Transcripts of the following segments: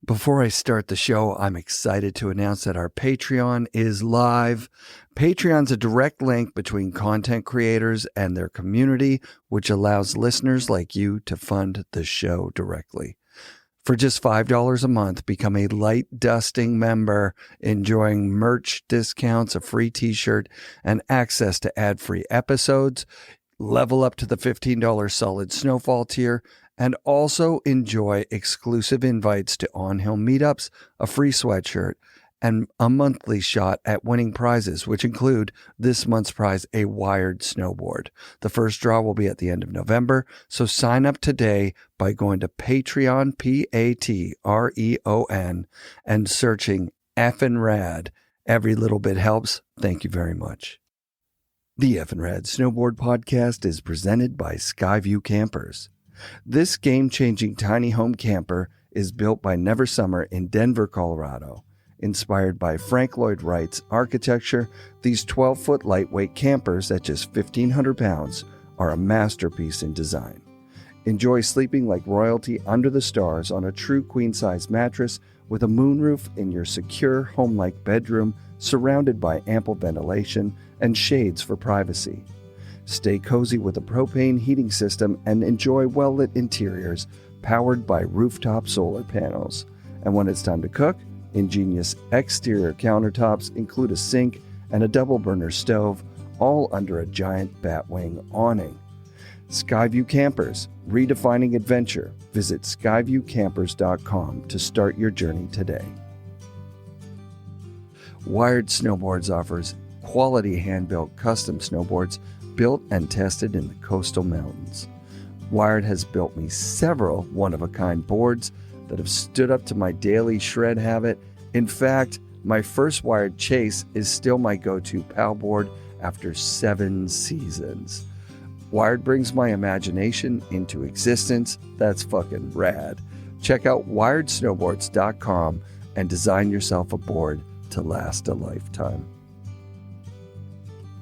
Before I start the show, I'm excited to announce that our Patreon is live. Patreon's a direct link between content creators and their community, which allows listeners like you to fund the show directly. For just $5 a month, become a light dusting member, enjoying merch discounts, a free t-shirt, and access to ad-free episodes. Level up to the $15 solid snowfall tier, and also enjoy exclusive invites to on-hill meetups, a free sweatshirt, and a monthly shot at winning prizes, which include this month's prize, a wired snowboard. The first draw will be at the end of November, so sign up today by going to Patreon, Patreon, and searching FNRad. Every little bit helps. Thank you very much. The FNRad Snowboard Podcast is presented by Skyview Campers. This game-changing tiny home camper is built by Never Summer in Denver, Colorado. Inspired by Frank Lloyd Wright's architecture, these 12-foot lightweight campers at just 1,500 pounds are a masterpiece in design. Enjoy sleeping like royalty under the stars on a true queen-size mattress with a moonroof in your secure home-like bedroom surrounded by ample ventilation and shades for privacy. Stay cozy with a propane heating system and enjoy well-lit interiors powered by rooftop solar panels. And when it's time to cook, ingenious exterior countertops include a sink and a double burner stove, all under a giant batwing awning. Skyview Campers, redefining adventure. Visit skyviewcampers.com to start your journey today. Wired Snowboards offers quality hand-built custom snowboards built and tested in the coastal mountains. Wired has built me several one-of-a-kind boards that have stood up to my daily shred habit. In fact, my first Wired Chase is still my go-to PAL board after 7 seasons. Wired brings my imagination into existence. That's fucking rad. Check out wiredsnowboards.com and design yourself a board to last a lifetime.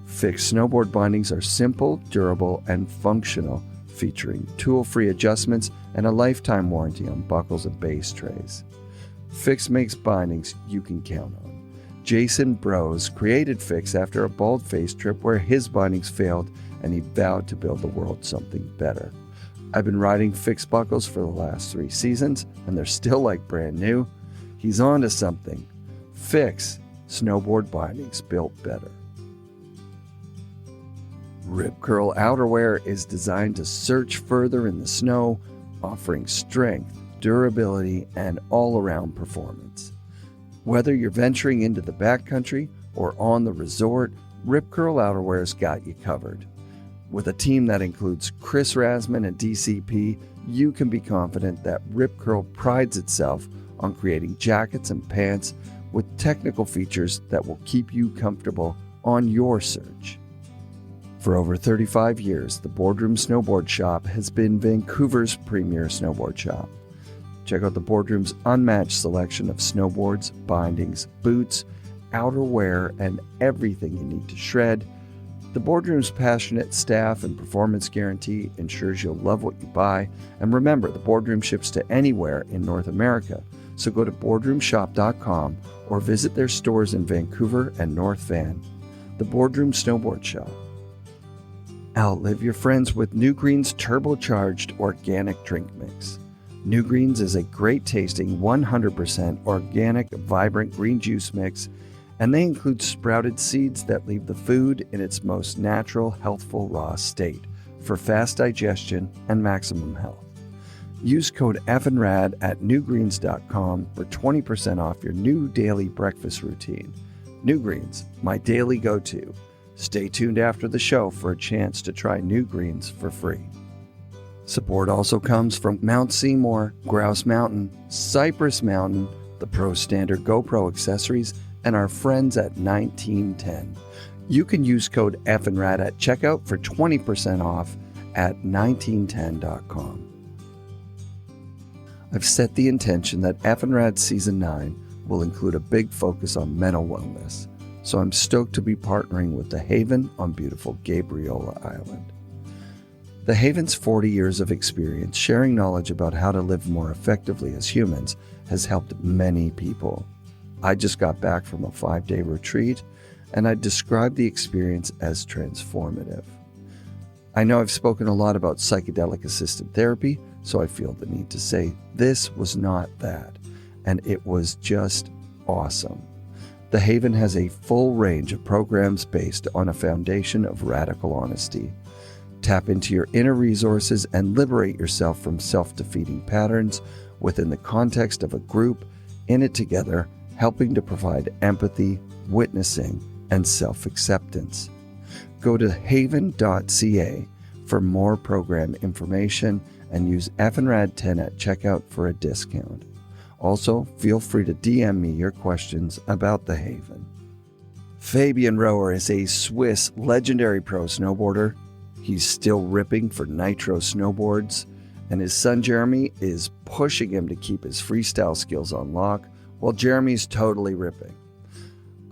Fixed snowboard bindings are simple, durable, and functional, featuring tool-free adjustments and a lifetime warranty on buckles and base trays. Fix makes bindings you can count on. Jason Bros created Fix after a bald-face trip where his bindings failed and he vowed to build the world something better. I've been riding Fix buckles for the last 3 seasons and they're still like brand new. He's on to something. Fix, snowboard bindings built better. Ripcurl Outerwear is designed to search further in the snow, offering strength, durability, and all-around performance. Whether you're venturing into the backcountry or on the resort, Ripcurl Outerwear's got you covered. With a team that includes Chris Rasman and DCP, you can be confident that Ripcurl prides itself on creating jackets and pants with technical features that will keep you comfortable on your search. For over 35 years, the Boardroom Snowboard Shop has been Vancouver's premier snowboard shop. Check out the Boardroom's unmatched selection of snowboards, bindings, boots, outerwear, and everything you need to shred. The Boardroom's passionate staff and performance guarantee ensures you'll love what you buy. And remember, the Boardroom ships to anywhere in North America. So go to boardroomshop.com or visit their stores in Vancouver and North Van. The Boardroom Snowboard Shop. Outlive your friends with NewGreens turbocharged organic drink mix. NewGreens is a great tasting 100% organic vibrant green juice mix, and they include sprouted seeds that leave the food in its most natural, healthful raw state for fast digestion and maximum health. Use code FNRAD at newgreens.com for 20% off your new daily breakfast routine. NewGreens, my daily go-to. Stay tuned after the show for a chance to try NewGreens for free. Support also comes from Mount Seymour, Grouse Mountain, Cypress Mountain, the Pro Standard GoPro accessories, and our friends at 1910. You can use code FNRAD at checkout for 20% off at 1910.com. I've set the intention that FNRad Season 9 will include a big focus on mental wellness, so I'm stoked to be partnering with The Haven on beautiful Gabriola Island. The Haven's 40 years of experience sharing knowledge about how to live more effectively as humans has helped many people. I just got back from a 5-day retreat, and I'd describe the experience as transformative. I know I've spoken a lot about psychedelic-assisted therapy, so I feel the need to say this was not that, and it was just awesome. The Haven has a full range of programs based on a foundation of radical honesty. Tap into your inner resources and liberate yourself from self-defeating patterns within the context of a group in it together, helping to provide empathy, witnessing, and self-acceptance. Go to haven.ca for more program information and use FNRad 10 at checkout for a discount. Also, feel free to DM me your questions about the Haven. Fabien Rohrer is a Swiss legendary pro snowboarder. He's still ripping for Nitro Snowboards, and his son Jeremy is pushing him to keep his freestyle skills on lock, while Jeremy's totally ripping.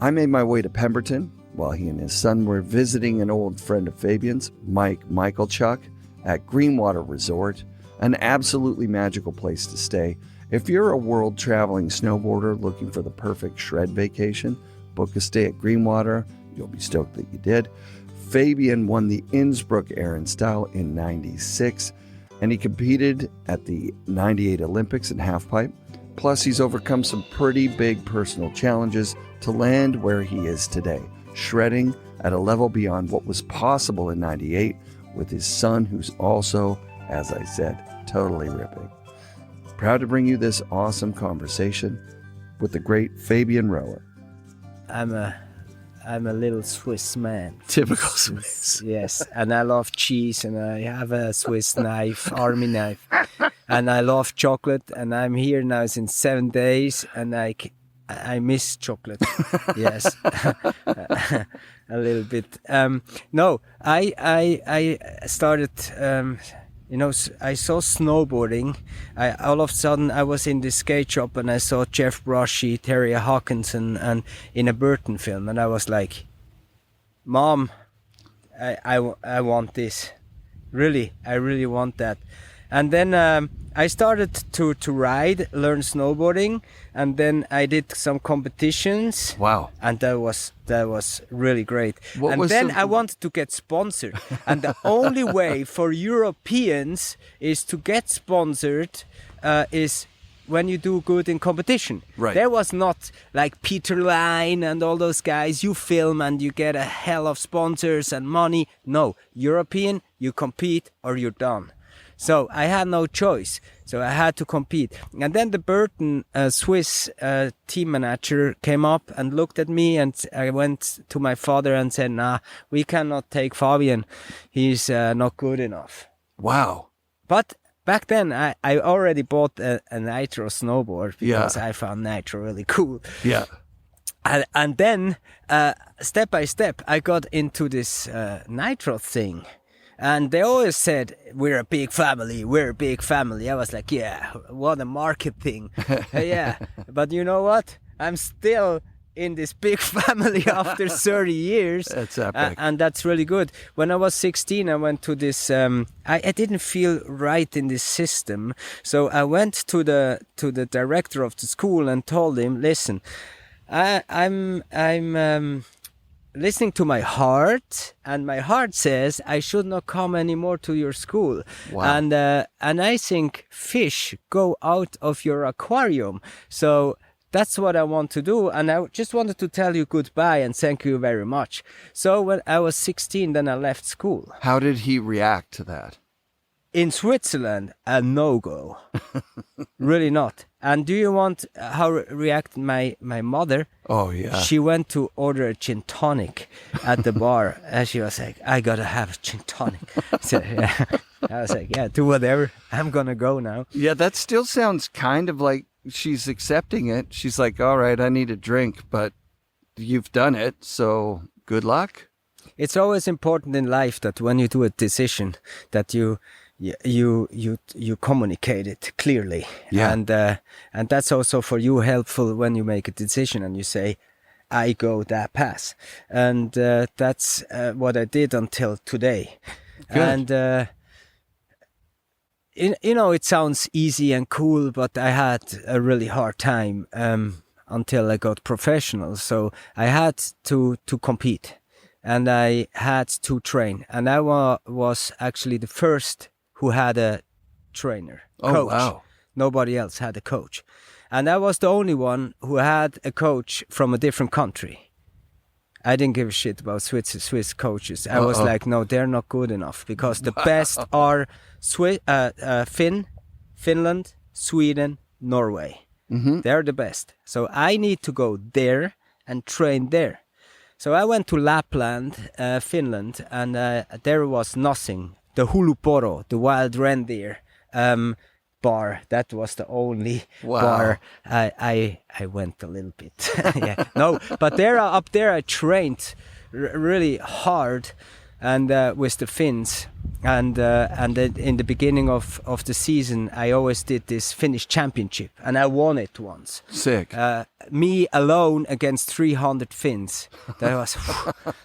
I made my way to Pemberton while he and his son were visiting an old friend of Fabien's, Mike Michalchuk, at Greenwater Resort, an absolutely magical place to stay. If you're a world-traveling snowboarder looking for the perfect shred vacation, book a stay at Greenwater. You'll be stoked that you did. Fabien won the Innsbruck Air and Style in '96, and he competed at the '98 Olympics in halfpipe. Plus, he's overcome some pretty big personal challenges to land where he is today, shredding at a level beyond what was possible in '98 with his son, who's also, as I said, totally ripping. Proud to bring you this awesome conversation with the great Fabien Rohrer. I'm a little Swiss man. Typical Swiss. Yes, and I love cheese, and I have a Swiss knife, army knife, and I love chocolate, and I'm here now since 7 days, and I miss chocolate. Yes, a little bit. No, I started. I saw snowboarding. All of a sudden, I was in this skate shop and I saw Jeff Brushy, Terry Hawkinson, and in a Burton film, and I was like, "Mom, I want this. Really, I really want that." And then I started to ride, learn snowboarding, and then I did some competitions. Wow! And that was really great. I wanted to get sponsored, and the only way for Europeans is to get sponsored is when you do good in competition. Right. There was not like Peter Line and all those guys. You film and you get a hell of sponsors and money. No, European, you compete or you're done. So I had no choice. So I had to compete. And then the Burton Swiss team manager came up and looked at me, and I went to my father and said, "Nah, we cannot take Fabien. He's not good enough." Wow. But back then I already bought a Nitro snowboard because I found Nitro really cool. Yeah. And then step by step I got into this Nitro thing. And they always said, we're a big family, we're a big family. I was like, yeah, what a marketing. Yeah, but you know what? I'm still in this big family after 30 years. That's epic. And that's really good. When I was 16, I went to this, I didn't feel right in this system. So I went to the director of the school and told him, listen, I'm listening to my heart, and my heart says I should not come anymore to your school. Wow. And I think fish go out of your aquarium. So that's what I want to do. And I just wanted to tell you goodbye and thank you very much. So when I was 16, then I left school. How did he react to that? In Switzerland, a no-go. Really not. And do you want how react my mother? Oh, yeah. She went to order a gin tonic at the bar. And she was like, I gotta have a gin tonic. So, yeah. I was like, yeah, do whatever. I'm gonna go now. Yeah, that still sounds kind of like she's accepting it. She's like, all right, I need a drink, but you've done it, so good luck. It's always important in life that when you do a decision that you communicate it clearly. Yeah. And that's also for you helpful when you make a decision and you say, I go that path. And that's what I did until today. Good. it sounds easy and cool, but I had a really hard time until I got professional. So I had to compete, and I had to train, and I was actually the first who had a trainer, coach. Oh, wow. Nobody else had a coach, and I was the only one who had a coach from a different country. I didn't give a shit about Swiss coaches. I was like, no, they're not good enough, because the best are Finland, Sweden, Norway. Mm-hmm. They're the best. So I need to go there and train there. So I went to Lapland, Finland, and there was nothing. The Huluporo, the wild reindeer bar, that was the only bar I went a little bit. Yeah, no, but up there I trained really hard, and with the Finns, and then in the beginning of the season I always did this Finnish championship, and I won it once. Sick. Me alone against 300 Finns. That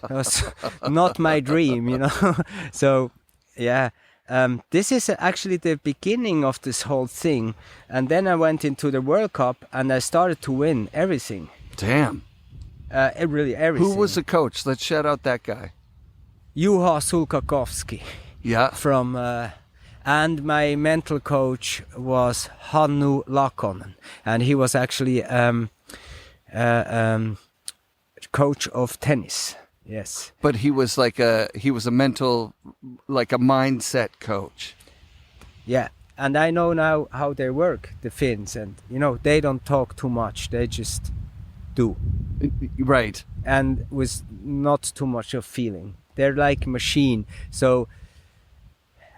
was not my dream, you know. So yeah. This is actually the beginning of this whole thing, and then I went into the World Cup and I started to win everything. Damn. Really everything. Who was the coach? Let's shout out that guy. Juha Sulkakowski. Yeah. From and my mental coach was Hannu Lakonen, and he was actually coach of tennis. Yes. But he was a mental, like a mindset coach. Yeah. And I know now how they work, the Finns, and they don't talk too much. They just do. Right. And with not too much of feeling. They're like a machine. So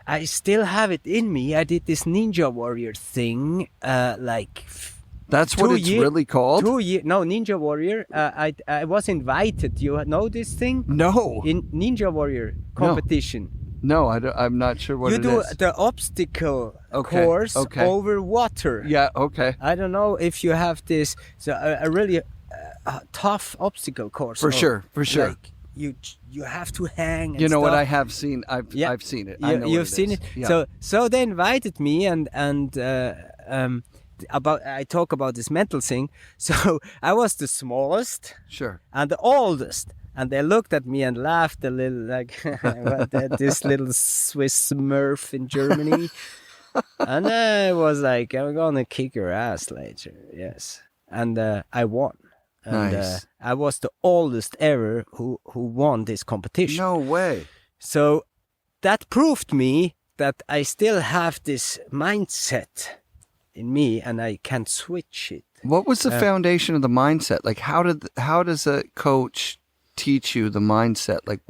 I still have it in me. I did this Ninja Warrior thing, That's what it's really called? No, Ninja Warrior. I was invited. You know this thing? No. In Ninja Warrior competition. No, I'm not sure what it is. You do the obstacle course over water. Yeah, okay. I don't know if you have this. So a really tough obstacle course. For sure. Like you have to hang. And you know stuff. what I have seen? I've seen it. I know you've seen it. Yeah. So they invited me and I talk about this mental thing. So I was the smallest, sure, and the oldest, and they looked at me and laughed a little, like this little Swiss Smurf in Germany. And I was like, I'm gonna kick your ass later. Yes, and I won. And nice. I was the oldest ever who won this competition. No way. So that proved me that I still have this mindset in me, and I can switch it. What was the foundation of the mindset? Like, how does a coach teach you the mindset? Like,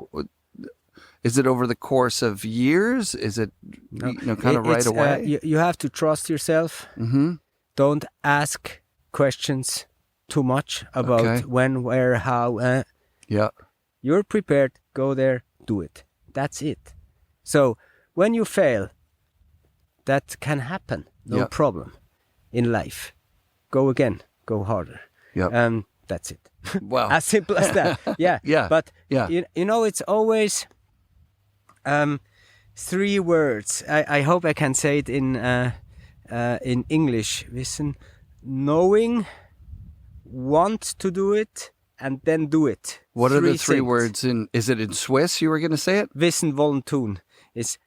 is it over the course of years? Is it kind of right away? You have to trust yourself. Mm-hmm. Don't ask questions too much about when, where, how. Yeah. You're prepared. Go there. Do it. That's it. So when you fail, that can happen. No problem in life. Go again. Go harder. Yeah. That's it. Wow. As simple as that. Yeah. Yeah. But yeah. It's always 3 words. I hope I can say it in English. Wissen, knowing, want to do it, and then do it. What are the 3 things. words in? Is it in Swiss? You were going to say it. Wissen, wollen, tun. Is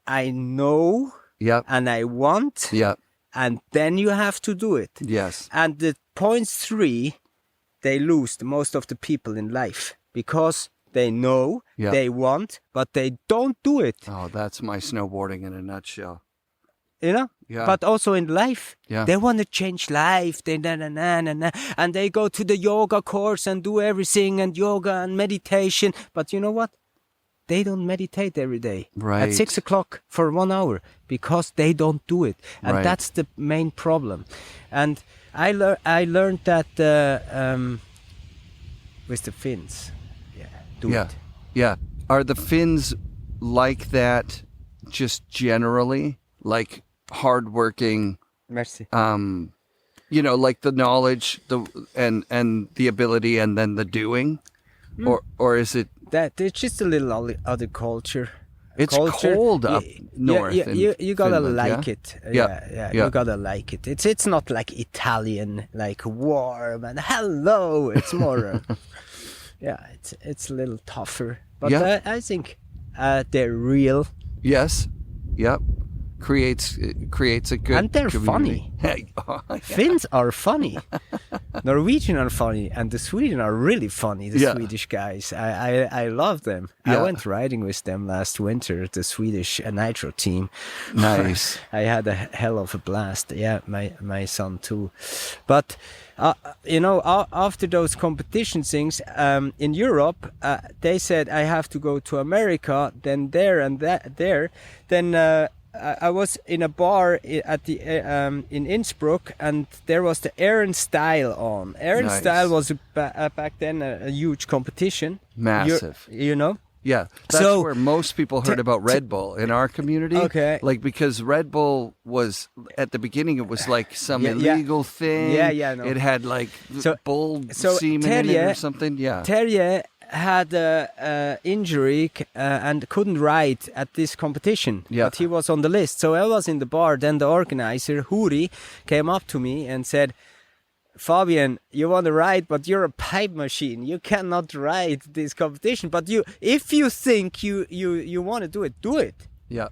I know. Yep. And I want. Yep. And then you have to do it. Yes. And the point 3, they lose the most of the people in life because they know, they want, but they don't do it. Oh, that's my snowboarding in a nutshell. Yeah. But also in life, yeah. They want to change life. They and they go to the yoga course and do everything and yoga and meditation. But you know what? They don't meditate every day at 6 o'clock for 1 hour because they don't do it, and that's the main problem. And I learned that with the Finns. Do it. Yeah. Are the Finns like that? Just generally, like hardworking. Merci. Like the knowledge, and the ability, and then the doing, or is it? That it's just a little other culture. It's culture. cold up north. You gotta Finland, like yeah? it. Yeah. You gotta like it. It's not like Italian, like warm and hello. It's more, it's a little tougher. But I think they're real. Yes. Yep. Creates a good and they're community. funny. Oh, yeah. Finns are funny. Norwegian are funny, and the Sweden are really funny. The Swedish guys, I love them. I went riding with them last winter. The Swedish Nitro team. Nice. I had a hell of a blast. Yeah, my son too. But after those competition things in Europe, they said I have to go to America. Then there and there. Then. I was in a bar at the in Innsbruck, and there was the Aaron Style on. Aaron Style was back then a huge competition. Massive. Yeah, that's where most people heard about Red Bull in our community. Okay. Like, because Red Bull was, at the beginning, it was like some illegal thing. Yeah. No. It had like bull semen in it or something. Yeah. Terje had a injury and couldn't ride at this competition, but he was on the list. So I was in the bar. Then the organizer, Huri, came up to me and said, Fabien, you want to ride, but you're a pipe machine. You cannot ride this competition. But if you think you want to do it, do it. Yeah.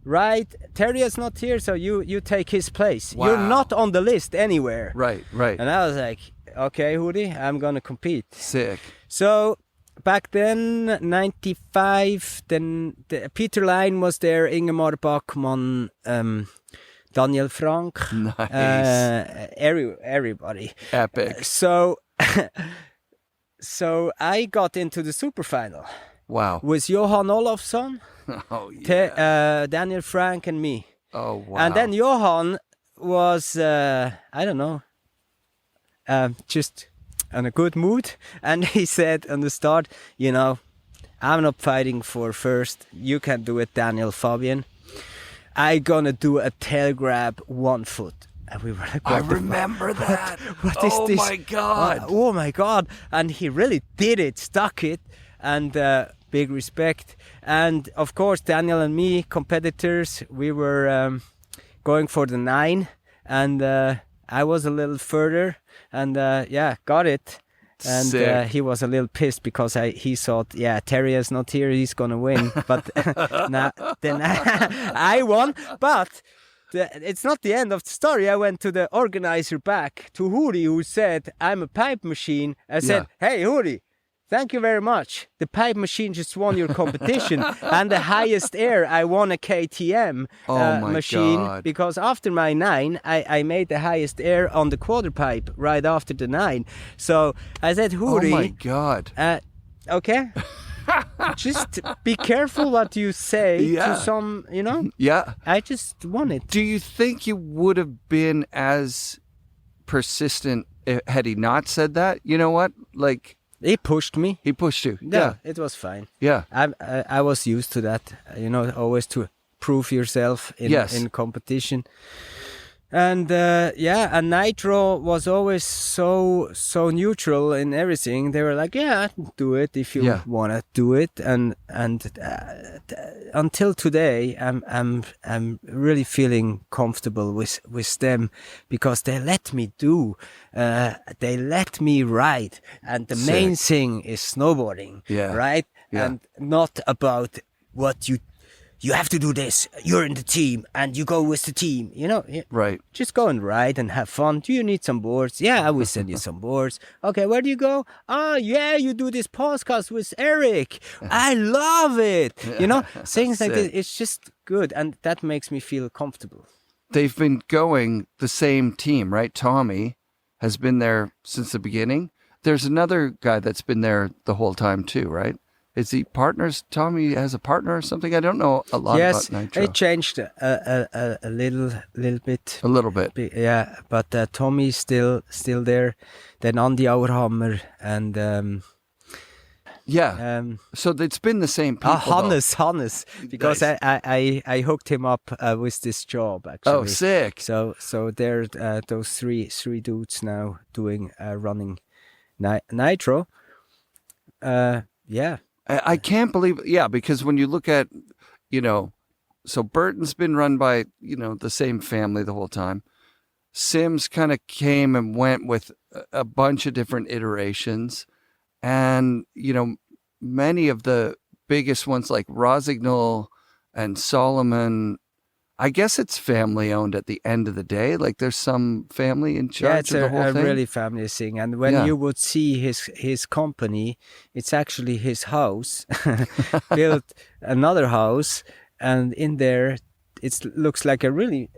Right? Terry is not here, so you take his place. Wow. You're not on the list anywhere. Right. And I was like, okay, Huri, I'm going to compete. Sick. So back then, 95, then Peter Line was there, Ingemar Bachmann, Daniel Frank, nice. Everybody. Epic. So I got into the super final. Wow. With Johan Olofsson, Daniel Frank, and me. Oh, wow. And then Johan was, just in a good mood. And he said on the start, I'm not fighting for first. You can do it, Daniel Fabien. I gonna do a tail grab 1 foot. And we were like, I remember that. What is this? My God. Oh my God. And he really did it, stuck it. And big respect. And of course, Daniel and me, competitors, we were going for the 9. And I was a little further. And got it. And he was a little pissed because he thought, Terry is not here, he's gonna win. But then I won. But it's not the end of the story. I went to the organizer back, to Huri, who said, I'm a pipe machine. I said, hey, Huri, thank you very much. The pipe machine just won your competition. And the highest air, I won a KTM machine. God. Because after my 9, I made the highest air on the quarter pipe right after the 9. So I said, Huri. Oh my God. Okay. Just be careful what you say to some, Yeah. I just won it. Do you think you would have been as persistent had he not said that? You know what? Like, he pushed me. he pushed you. Yeah, it was fine. Yeah. I was used to that, always to prove yourself in competition. And and Nitro was always so neutral in everything. They were like, do it if you want to do it. And until today, I'm really feeling comfortable with them because they let me do, they let me ride. And the main thing is snowboarding, right? Yeah. And not about what you have to do this. You're in the team, and you go with the team. Right. Just go and ride and have fun. Do you need some boards? Yeah, I will send you some boards. Okay, where do you go? You do this podcast with Eric. I love it. Things like this. It's just good, and that makes me feel comfortable. They've been going the same team, right? Tommy has been there since the beginning. There's another guy that's been there the whole time too, right? Is he partners? Tommy has a partner or something? I don't know a lot about Nitro. Yes, it changed a little bit. A little bit. Yeah, but Tommy's still there. Then Andy Auerhammer and... so it's been the same people. Hannes, because nice. I hooked him up with this job, actually. Oh, sick. So they're those three dudes now doing running Nitro. I can't believe, because when you look at so Burton's been run by, the same family the whole time. Sims kind of came and went with a bunch of different iterations. And, many of the biggest ones like Rosignol and Solomon, I guess it's family owned at the end of the day. Like there's some family in charge of the whole thing. It's a really family thing. And when you would see his company, it's actually his house, built another house. And in there, it looks like a really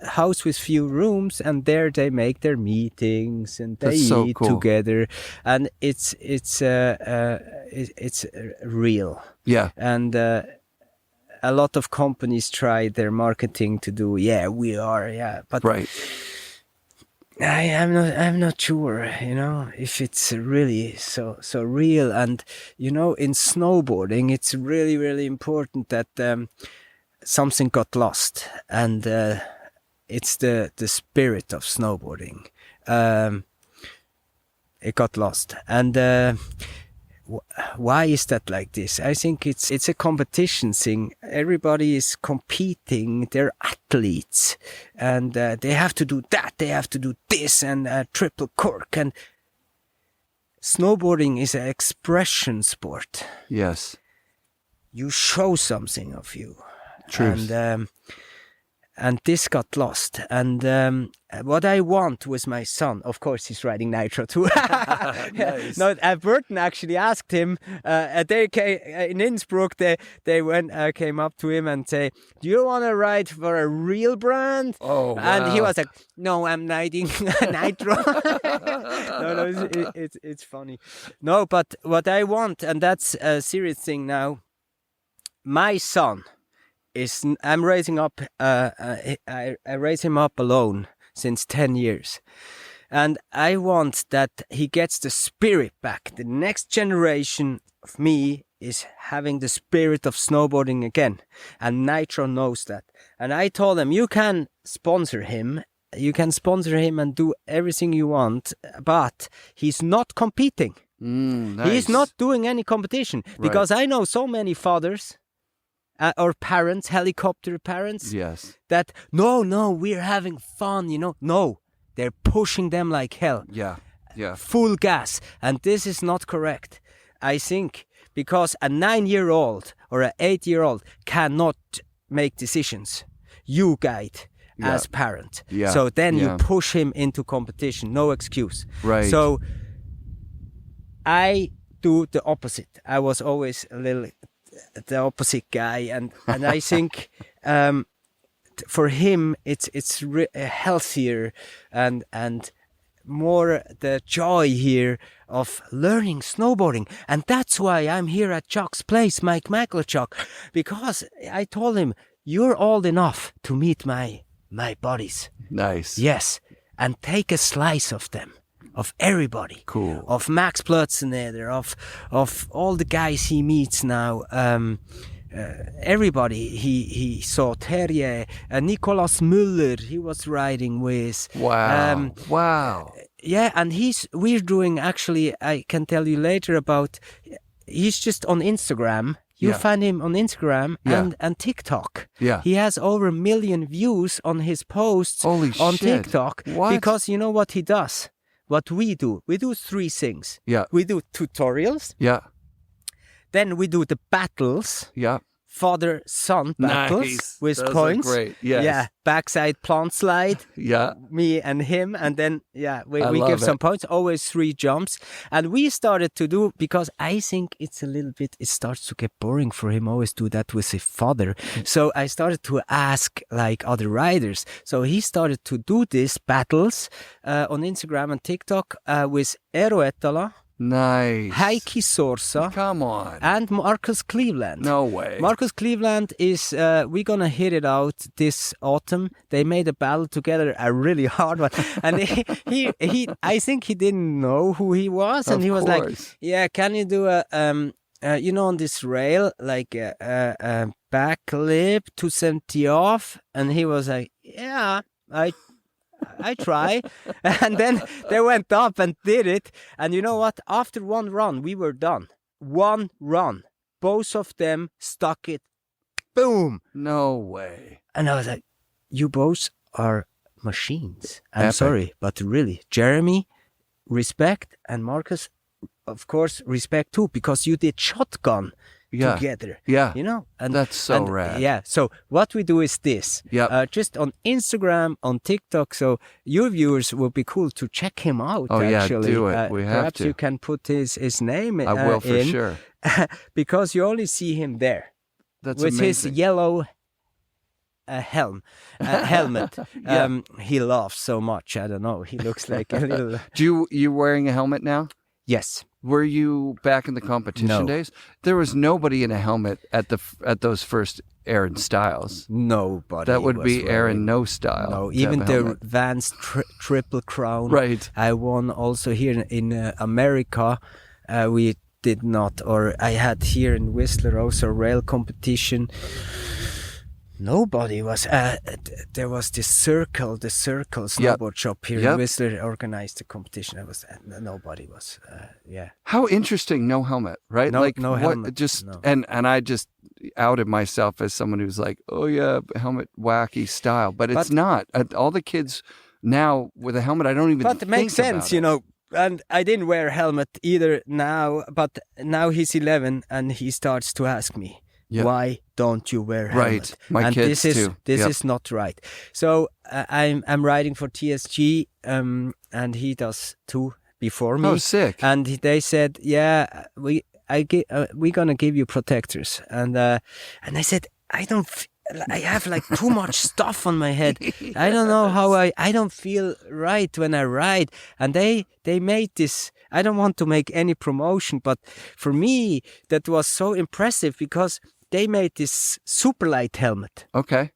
house with few rooms. And there they make their meetings and they eat together. And it's real. Yeah. And a lot of companies try their marketing to do, we are, but right. I'm not sure, if it's really so real. And in snowboarding, it's really, really important that something got lost, and it's the spirit of snowboarding. It got lost, and. Why is that like this? I think it's a competition thing. Everybody is competing. They're athletes, and they have to do that. They have to do this and triple cork. And snowboarding is an expression sport. Yes, you show something of you. Truth. And this got lost. And what I want with my son, of course, he's riding Nitro too. Nice. No, Burton actually asked him. They came, in Innsbruck. They came up to him and say, "Do you want to ride for a real brand?" Oh, wow. And he was like, "No, I'm riding Nitro." No, it's funny. No, but what I want, and that's a serious thing now. My son. I'm raising up. I raise him up alone since 10 years, and I want that he gets the spirit back. The next generation of me is having the spirit of snowboarding again, and Nitro knows that. And I told him, you can sponsor him and do everything you want, but he's not competing. Nice. He's not doing any competition, because I know so many fathers. Or parents, helicopter parents, yes, that no, we're having fun, No, they're pushing them like hell. Yeah. Full gas. And this is not correct, I think, because a 9-year-old or an 8-year-old cannot make decisions. You guide as parent. Yeah. So then you push him into competition. No excuse. Right. So I do the opposite. I was always the opposite guy, and I think for him it's healthier and more the joy here of learning snowboarding. And that's why I'm here at Chuck's place, Mike Chuck, because I told him, you're old enough to meet my buddies. Nice. Yes, and take a slice of them. Of everybody, cool. Of Max Plötzeneder, of all the guys he meets now, everybody he saw. Terje, Nicolas Müller, he was riding with. Wow, wow. Yeah, and we're doing, actually, I can tell you later about. He's just on Instagram. You find him on Instagram and TikTok. Yeah. He has over 1 million views on his posts on TikTok. What? Because you know what he does. What we do 3 things. Yeah. We do tutorials. Yeah. Then we do the battles. Yeah. Father-son battles with Those points. Are great. Yes. Yeah. Backside plant slide. Yeah. Me and him. And then, we love give some it. points. Always 3 jumps. And we started to do, because I think it's a little bit, it starts to get boring for him. Always do that with his father. So I started to ask like other riders. So he started to do these battles on Instagram and TikTok with Eero Ettala. Nice. Heikki Sorsa. Come on. And Marcus Cleveland. No way. Marcus Cleveland is, we're going to hit it out this autumn. They made a battle together, a really hard one. And he I think he didn't know who he was. And he was like, yeah, can you do on this rail, like a back lip 270 off? And he was like, yeah, I try. And then they went up and did it. And you know what? After one run, we were done. One run. Both of them stuck it boom. No way. And I was like, you both are machines. I'm Epic. sorry, but really, Jeremy, respect, and Marcus, of course, respect too, because you did shotgun Yeah. together. Yeah. You know? And That's so rad. Yeah. So what we do is this. Yep. Just on Instagram, on TikTok. So your viewers will be cool to check him out. Oh, yeah, actually. do it. We have perhaps to. you can put his name I will for in, sure. because you only see him there That's with his amazing. yellow helmet. Yeah. He laughs so much. I don't know. He looks like a little. You wearing a helmet now? Yes. Were you back in the competition No. days? There was nobody in a helmet at those first Aaron styles. Nobody. That would was be Aaron wearing- no style. No, to have even a the helmet. Vans Triple Crown. Right. I won also here in America. We did not, or I had here in Whistler also rail competition. Nobody was. There was the Circle snowboard shop here Yep. in Whistler organized the competition. I was. Nobody was. Yeah. How interesting, no helmet, right? No- like no what, helmet, Just no. and I just outed myself as someone who's like, oh yeah, helmet wacky style, but it's But- not. All the kids now with a helmet, I don't even. But it makes think about sense, you it. know. And I didn't wear a helmet either now, but now he's 11 and he starts to ask me, Yeah. why don't you wear a helmet? Right. My and kids this is, too. This Yep. is not right. So I'm riding for TSG, and he does too before me. Oh, sick. And they said, yeah, we're gonna give you protectors. And I said, I have like too much stuff on my head. I don't know how I don't feel right when I ride. And they made this. I don't want to make any promotion, but for me that was so impressive because they made this super light helmet, Okay.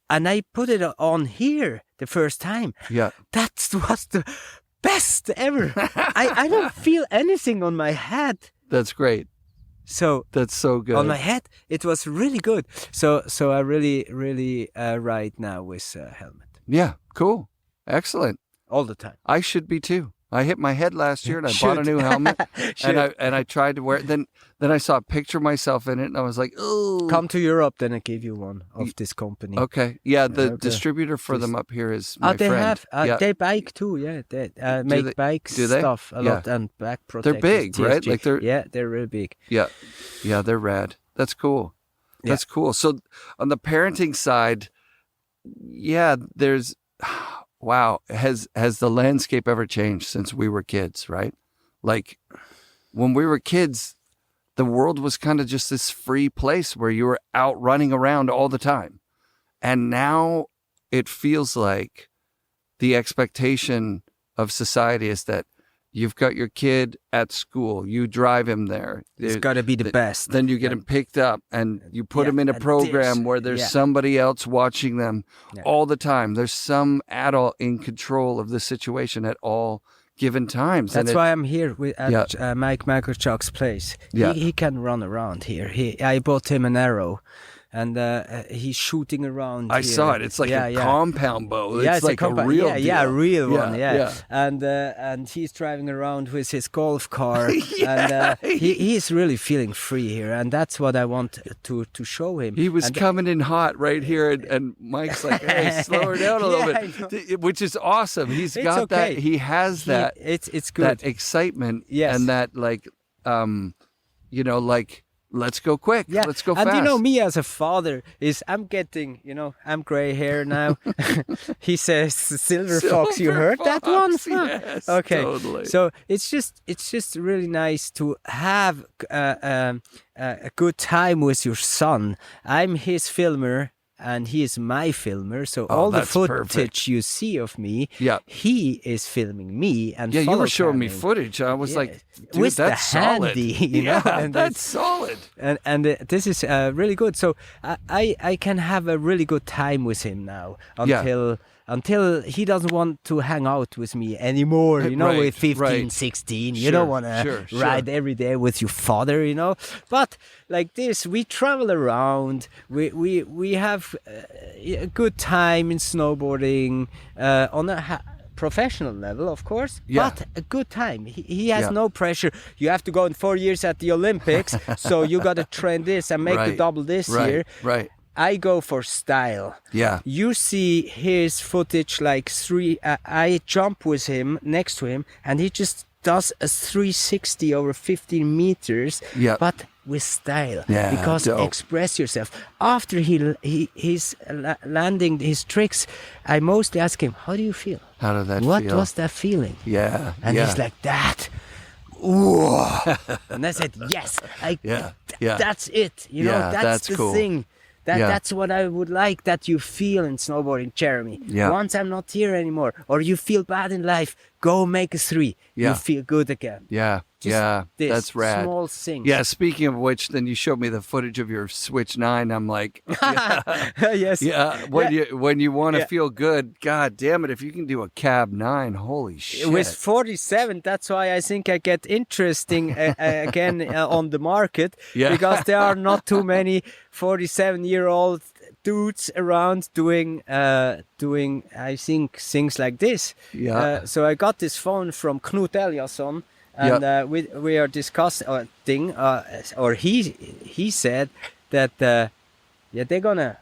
and I put it on here the first time. Yeah. That was the best ever. I don't feel anything on my head. That's great. So That's so good. on my head, it was really good. So I really ride now with a helmet Yeah. Cool. Excellent. all the time. I should be too. I hit my head last year and I Should. bought a new helmet Should. and I tried to wear it. Then I saw a picture of myself in it and I was like, oh. Come to Europe, then I give you one of this company. Okay. Yeah. The Okay. distributor for them up here is my they friend. have yeah. they bike too. Yeah, they make they- bikes do they? stuff a Yeah. lot and back protectors. big, right? TSG. Like they're really big. Yeah. Yeah. They're rad. That's cool. Yeah. That's cool. So on the parenting side, yeah, there's, wow. Has the landscape ever changed since we were kids, right? Like when we were kids, the world was kind of just this free place where you were out running around all the time. And now it feels like the expectation of society is that you've got your kid at school, you drive him there. It's got to be the best. Then you get him picked up and you put Yeah, him in a and program this, where there's yeah. somebody else watching them Yeah. all the time. There's some adult in control of the situation at all given times. That's and why I'm here at Yeah. Mike Makerchuk's place. Yeah. He can run around here. I bought him an arrow, and he's shooting around. I here. saw it. It's like Yeah, a yeah. compound bow. Yeah, It's like a real yeah, yeah, a deal. real Yeah, one. Yeah, yeah. And he's driving around with his golf car, and he's really feeling free here, and that's what I want to show him. He was And coming in hot right here, and Mike's like, "Hey, slow her down a little Yeah, bit," which is awesome. He's It's got okay. that. He has that. It's good. That excitement, Yes. and that like, like, let's go quick. Yeah, Let's go and fast. you know, me as a father I'm getting, I'm gray hair now. He says, "Silver fox." You Silver heard that one? fox, yes, Okay. totally. So it's just really nice to have a good time with your son. I'm his filmer. And he is my filmer, so all the that's footage perfect. you see of me, Yeah. he is filming me. And Yeah, you were showing me photogramming. footage. I was Yeah. like, dude, With the that's solid. handy, you know, yeah, and that's solid. And this is really good. So I can have a really good time with him now until he doesn't want to hang out with me anymore, Right, with 15, right. 16. You Sure, don't want to sure. ride every day with your father, But like this, we travel around. We have a good time in snowboarding on a professional level, of course, Yeah. but a good time. He has Yeah. no pressure. You have to go in 4 years at the Olympics, so you got to train this and make the Right. double this year. Right. I go for style. Yeah. You see his footage like I jump with him next to him, and he just does a 360 over 15 meters, Yeah. but with style. Yeah, Because dope. express yourself. After he's landing his tricks, I mostly ask him, "How do you feel? How did that What feel? was that feeling?" Yeah. And yeah. he's like, "That." Ooh. And I said, "Yes, Yeah. Yeah. that's it. You know, Yeah, that's that's the cool. thing. Yeah. That's what I would like that you feel in snowboarding, Jeremy. Yeah. Once I'm not here anymore, or you feel bad in life, go make a 3. Yeah. You feel good again. Yeah. Just yeah. this That's rad. small thing. Yeah, speaking of which, then you showed me the footage of your Switch 9. I'm like, yeah, Yes. when you want to Yeah. feel good, god damn it, if you can do a cab 9, holy shit. With 47, that's why I think I get interesting again on the market, Yeah. because there are not too many 47-year-old dudes around doing I think things like this. Yeah. So I got this phone from Knut Eliasson, and we are discussing or he said that they're gonna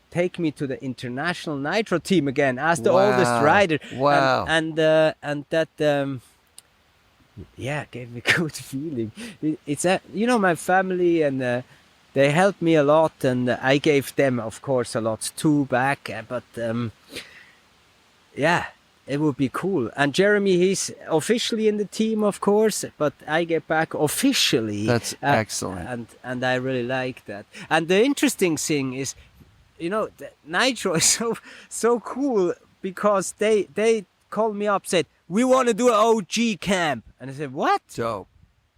take me to the international nitro team again as the oldest Wow. rider. Wow. And that gave me good feeling. It's my family, and they helped me a lot, and I gave them, of course, a lot too back. But it would be cool. And Jeremy, he's officially in the team, of course, but I get back officially. That's excellent. And I really like that. And the interesting thing is, the Nitro is so cool, because they called me up, said, "We want to do an OG camp." And I said, "What?" Dope.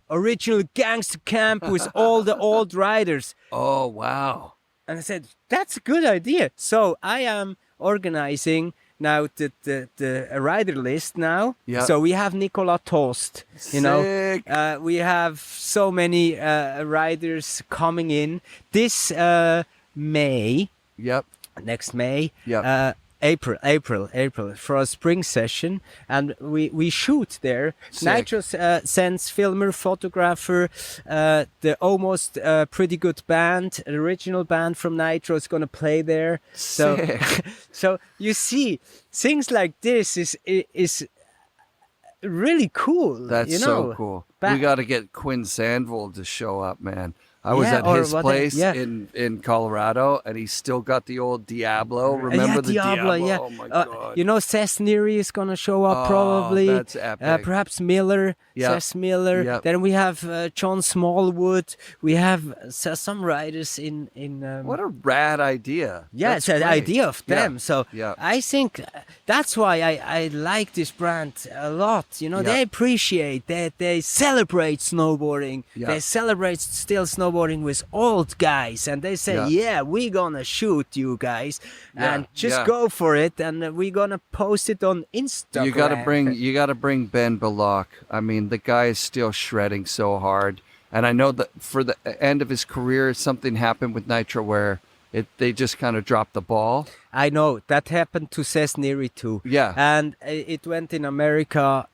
Original gangster camp with all the old riders. Oh, wow. And I said, "That's a good idea." So I am organizing now the rider list now. Yeah. So we have Nicola Tost, Sick. we have so many riders coming in this May. Yep. Next May, Yep. April for a spring session, and we shoot there. Sick. Nitro sends filmer, photographer, the almost pretty good band, original band from Nitro is gonna play there. So, Sick. so you see, things like this is really cool. That's so cool. We got to get Quinn Sandvold to show up, man. I was at his place in Colorado, and he's still got the old Diablo. Remember the Diablo? Yeah. Oh my god! Seth Neary is gonna show up probably. That's epic. Perhaps Miller, Yeah. Seth Miller. Yeah. Then we have John Smallwood. We have some riders in. What a rad idea! Yeah, That's it's an great. idea of them. Yeah. So Yeah. I think that's why I like this brand a lot. They appreciate that, they celebrate snowboarding. Yeah. They celebrate still snowboarding with old guys, and they say, we're gonna shoot you guys, and just go for it, and we're gonna post it on Instagram. You gotta bring Ben Belloc. I mean, the guy is still shredding so hard. And I know that for the end of his career, something happened with Nitro where they just kind of dropped the ball. I know that happened to Seth Neary too. Yeah. And it went in America.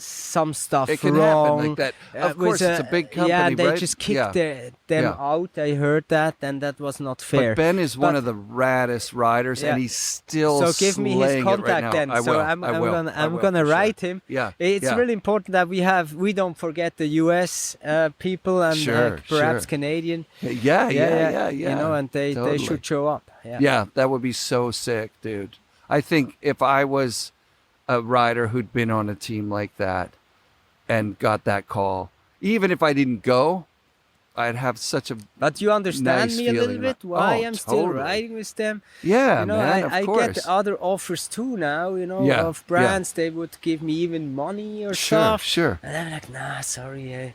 Some stuff It can wrong. happen like that. Of course, it's a big company, yeah, they right? just kicked them Yeah. out. I heard that, and that was not fair. But Ben is one But- of the raddest riders, and he's still So give me his slaying it right contact now. then. I So will. I'm I will. gonna for sure. write him. Yeah. It's yeah. really important that we don't forget the U.S. People and Sure, perhaps sure. Canadian. Yeah. And they Totally. should show up. Yeah, that would be so sick, dude. I think if I was a rider who'd been on a team like that and got that call, even if I didn't go, I'd have such a But you understand nice me a little feeling bit that- why Oh, I'm still totally. riding with them. yeah, man. I Of course. get other offers too now, Yeah, of brands. They would give me even money or Sure, stuff. sure. And I'm like, nah, sorry.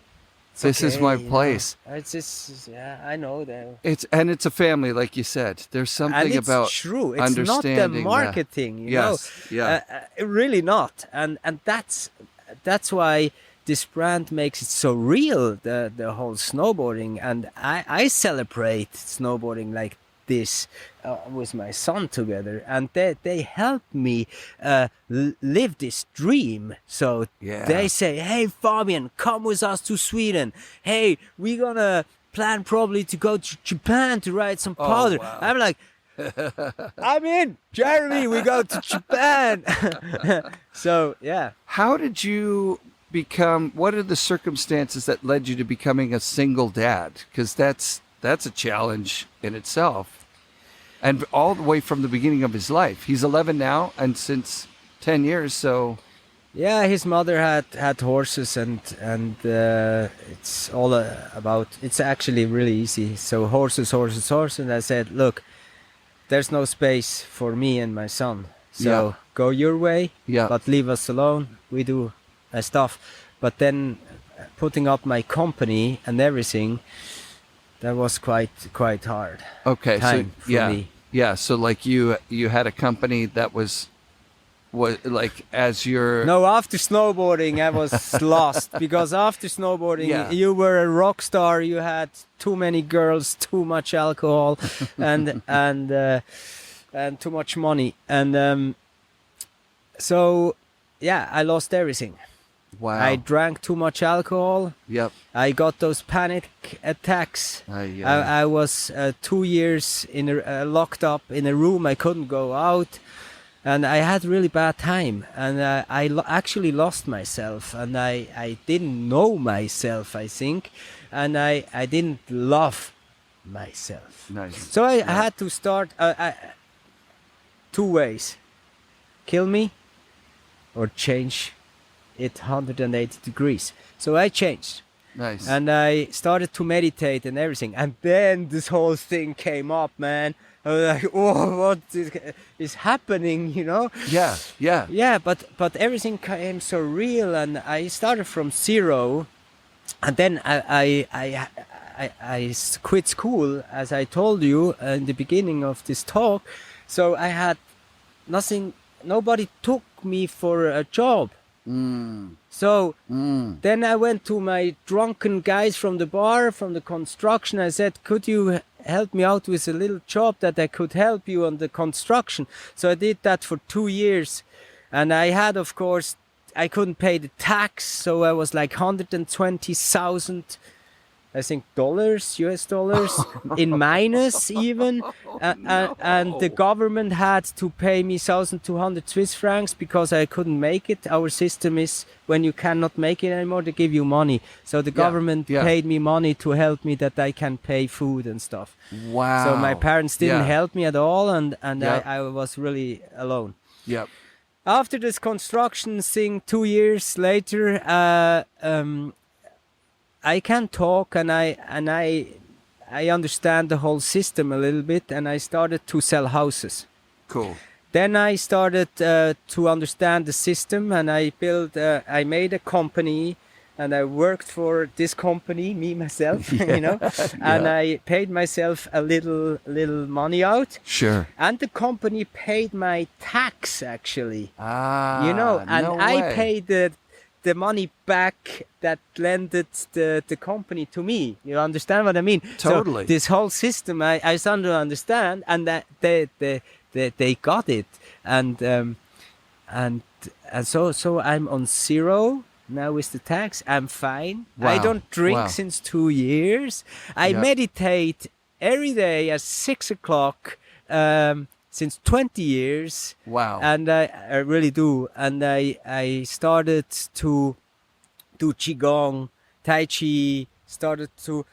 It's This is okay, my you know. place. It's just, I know that. It's a family, like you said. There's something And it's about true. It's not the understanding that. marketing, you know. Yes, yeah. Really not. And that's why this brand makes it so real, the whole snowboarding. And I celebrate snowboarding like this with my son together, and they helped me live this dream. So they say, hey Fabien, come with us to Sweden. Hey, we're gonna plan probably to go to Japan to ride some powder. Wow. I'm like, I'm in, Jeremy, we go to Japan. So yeah. How did you become, what are the circumstances that led you to becoming a single dad? Because that's a challenge in itself, and all the way from the beginning of his life. He's 11 now, and since 10 years. So yeah, his mother had horses, and it's all about, it's actually really easy. So horses, and I said, look, there's no space for me and my son, so go your way, but leave us alone. We do stuff. But then putting up my company and everything, that was quite hard. Okay, time so for me. So like you had a company that was like, as your... No, after snowboarding I was lost, because after snowboarding you were a rock star, you had too many girls, too much alcohol, and too much money, and so yeah, I lost everything. Wow. I drank too much alcohol. Yep. I got those panic attacks. I was 2 years locked up in a room. I couldn't go out, and I had really bad time. And I actually lost myself, and I didn't know myself, I think, and I didn't love myself. Nice. So I had to start 2 ways: kill me or change it 180 degrees. So I changed. Nice. And I started to meditate and everything. And then this whole thing came up, man. I was like, oh, what is happening, you know? Yeah. Yeah, but everything came so real, and I started from zero. And then I quit school, as I told you in the beginning of this talk. So I had nothing, nobody took me for a job. So then I went to my drunken guys from the bar, from the construction. I said, could you help me out with a little job that I could help you on the construction? So I did that for 2 years, and I had, of course, I couldn't pay the tax, so I was like 120,000, I think, US dollars in minus even, and the government had to pay me 1,200 Swiss francs because I couldn't make it. Our system is, when you cannot make it anymore, they give you money. So the government paid me money to help me that I can pay food and stuff. Wow. So my parents didn't help me at all, and I was really alone. Yep. After this construction thing, 2 years later, I can talk, and I understand the whole system a little bit, and I started to sell houses. Cool. Then I started to understand the system, and I made a company, and I worked for this company, me myself, you know, and I paid myself a little money out. Sure. And the company paid my tax, actually. Ah, you know, and no I way. paid the money back that lended the company to me. You understand what I mean? Totally. So this whole system, I started to understand, and that they got it, and so I'm on zero now with the tax. I'm fine. Wow. I don't drink Wow. since 2 years. I meditate every day at 6 o'clock. Since 20 years. Wow. And I really do. And I started to do Qigong, Tai Chi, started to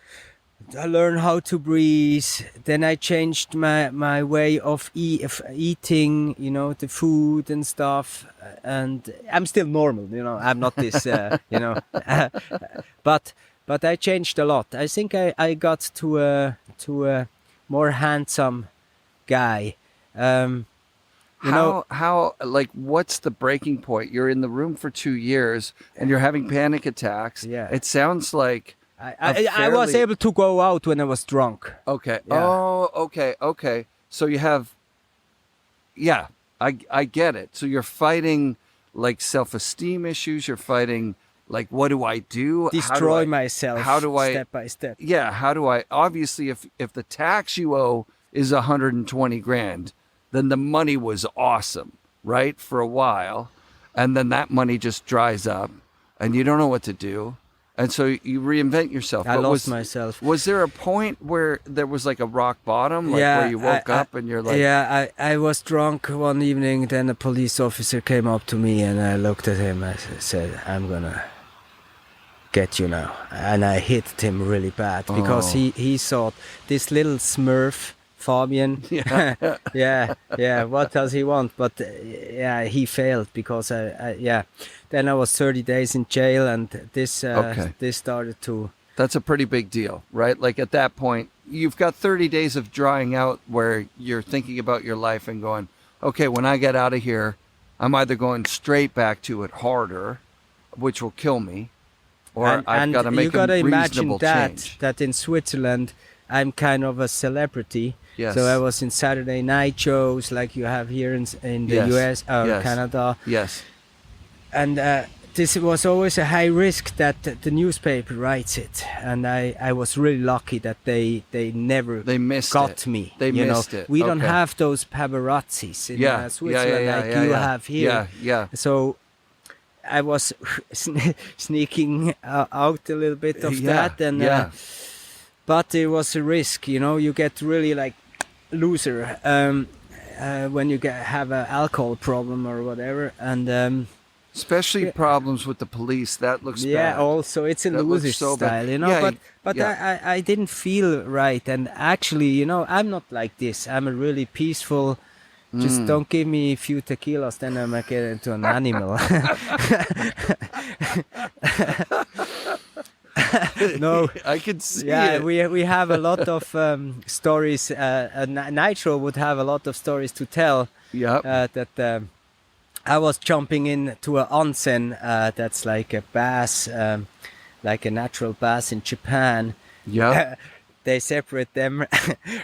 learn how to breathe. Then I changed my way of eating, you know, the food and stuff. And I'm still normal, you know, I'm not this, you know. But I changed a lot. I think I got to a more handsome guy. How like, what's the breaking point? You're in the room for 2 years and you're having panic attacks. Yeah. It sounds like I was able to go out when I was drunk. Okay. Yeah. Oh, okay. So you have, I get it. So you're fighting like self-esteem issues. You're fighting like, what do I do? Destroy myself. How do I, step by step? Yeah. How do I, obviously if the tax you owe is 120 grand, then the money was awesome, right? For a while. And then that money just dries up and you don't know what to do. And so you reinvent yourself. I lost myself. Was there a point where there was like a rock bottom, like where you woke up and you're like... Yeah, I was drunk one evening, then a police officer came up to me and I looked at him. I said, I'm going to get you now. And I hit him really bad because he thought this little smurf... Fabien, yeah. What does he want? But he failed because Then I was 30 days in jail, and this started to. That's a pretty big deal, right? Like at that point, you've got 30 days of drying out where you're thinking about your life and going, okay, when I get out of here, I'm either going straight back to it harder, which will kill me, or I've got to make a reasonable change. That in Switzerland, I'm kind of a celebrity. Yes. So I was in Saturday night shows like you have here in the US or Canada. Yes. And this was always a high risk that the newspaper writes it. And I was really lucky that they never got me. They missed it. We don't have those paparazzis in Switzerland like you have here. Yeah. So I was sneaking out a little bit of that. And but it was a risk, you get really like loser when you have an alcohol problem or whatever, and especially problems with the police. That looks bad. Also it's a loser style, but I didn't feel right, and actually, I'm not like this. I'm a really peaceful. Just don't give me a few tequilas, then I might get into an animal. No, I could see it. We have a lot of stories. Nitro would have a lot of stories to tell. Yeah. That I was jumping into an onsen. That's like a bath, like a natural bath in Japan. Yeah. They separate them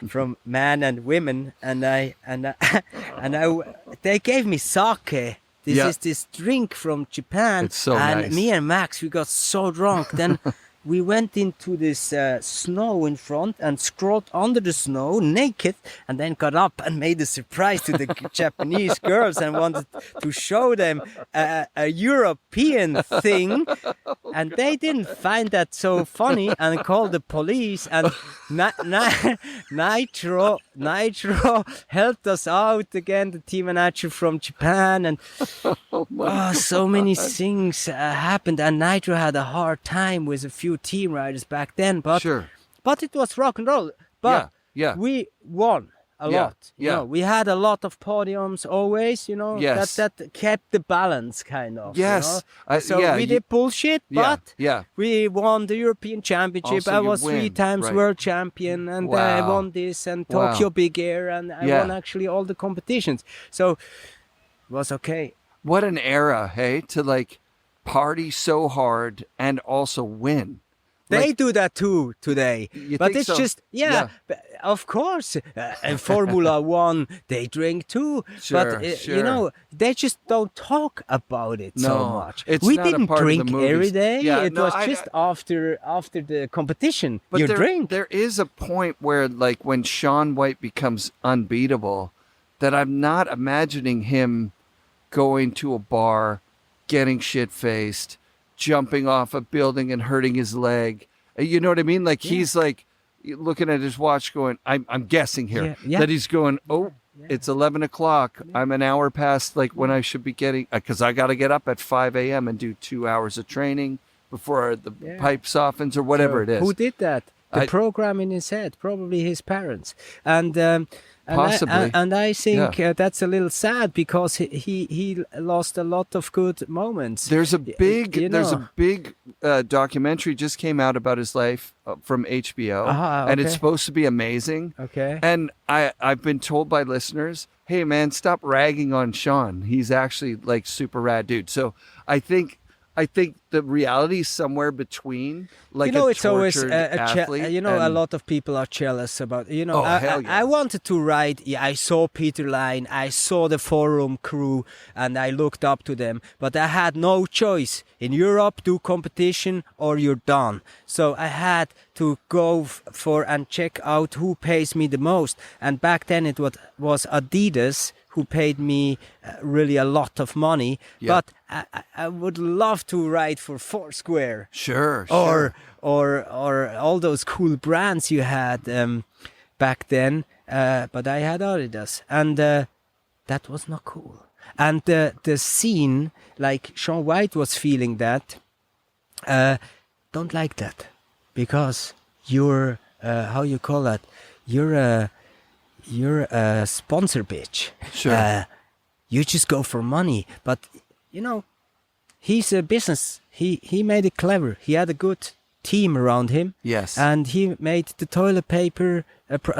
from man and women, and they gave me sake. This is this drink from Japan. It's so and nice. Me and Max, we got so drunk. Then we went into this snow in front and scrolled under the snow naked, and then got up and made a surprise to the Japanese girls and wanted to show them a European thing. And they didn't find that so funny and called the police. And Nitro helped us out again, the team manager from Japan. And so many things happened. And Nitro had a hard time with a few team riders back then. But it was rock and roll. But we won a lot. We had a lot of podiums always, that kept the balance kind of. Yes. We did bullshit, but we won the European Championship. Also, I was 3 times world champion, and I won this and Tokyo Big Air, and I won actually all the competitions. So it was okay. What an era, hey, to like party so hard and also win. They do that too today, but it's so? just of course. In Formula One, they drink too, but they just don't talk about it so much. We didn't drink every day. It was just after the competition. But you drink. There is a point where, like, when Shaun White becomes unbeatable, that I'm not imagining him going to a bar, getting shit-faced, jumping off a building and hurting his leg. You know what I mean? Like he's like looking at his watch going, I'm guessing here that he's going, it's 11 o'clock. I'm an hour past like when I should be getting, because I got to get up at 5 a.m. and do 2 hours of training before the pipe softens or whatever it is. Who did that? The program in his head, probably his parents. Possibly. And I think that's a little sad because he lost a lot of good moments. There's a big documentary just came out about his life from HBO, and it's supposed to be amazing. Okay. And I've been told by listeners, hey man, stop ragging on Shaun. He's actually like super rad dude. So I think I think the reality is somewhere between, like, you know, a it's always tortured a athlete. you know, a and- lot of people are jealous about, you know, Oh, hell yeah. I wanted to ride. Yeah, I saw Peter Line, I saw the forum crew, and I looked up to them, but I had no choice. In Europe, do competition or you're done. So I had to go for and check out who pays me the most. And back then it was Adidas who paid me really a lot of money. Yeah. But I would love to ride for Foursquare. Sure. Or all those cool brands you had back then, but I had Adidas, and that was not cool. And the scene, like Sean White was feeling that, don't like that, because you're how you call that? You're a sponsor bitch. Sure. You just go for money, but you know, he's a business. He made it clever. He had a good team around him. Yes. And he made the toilet paper.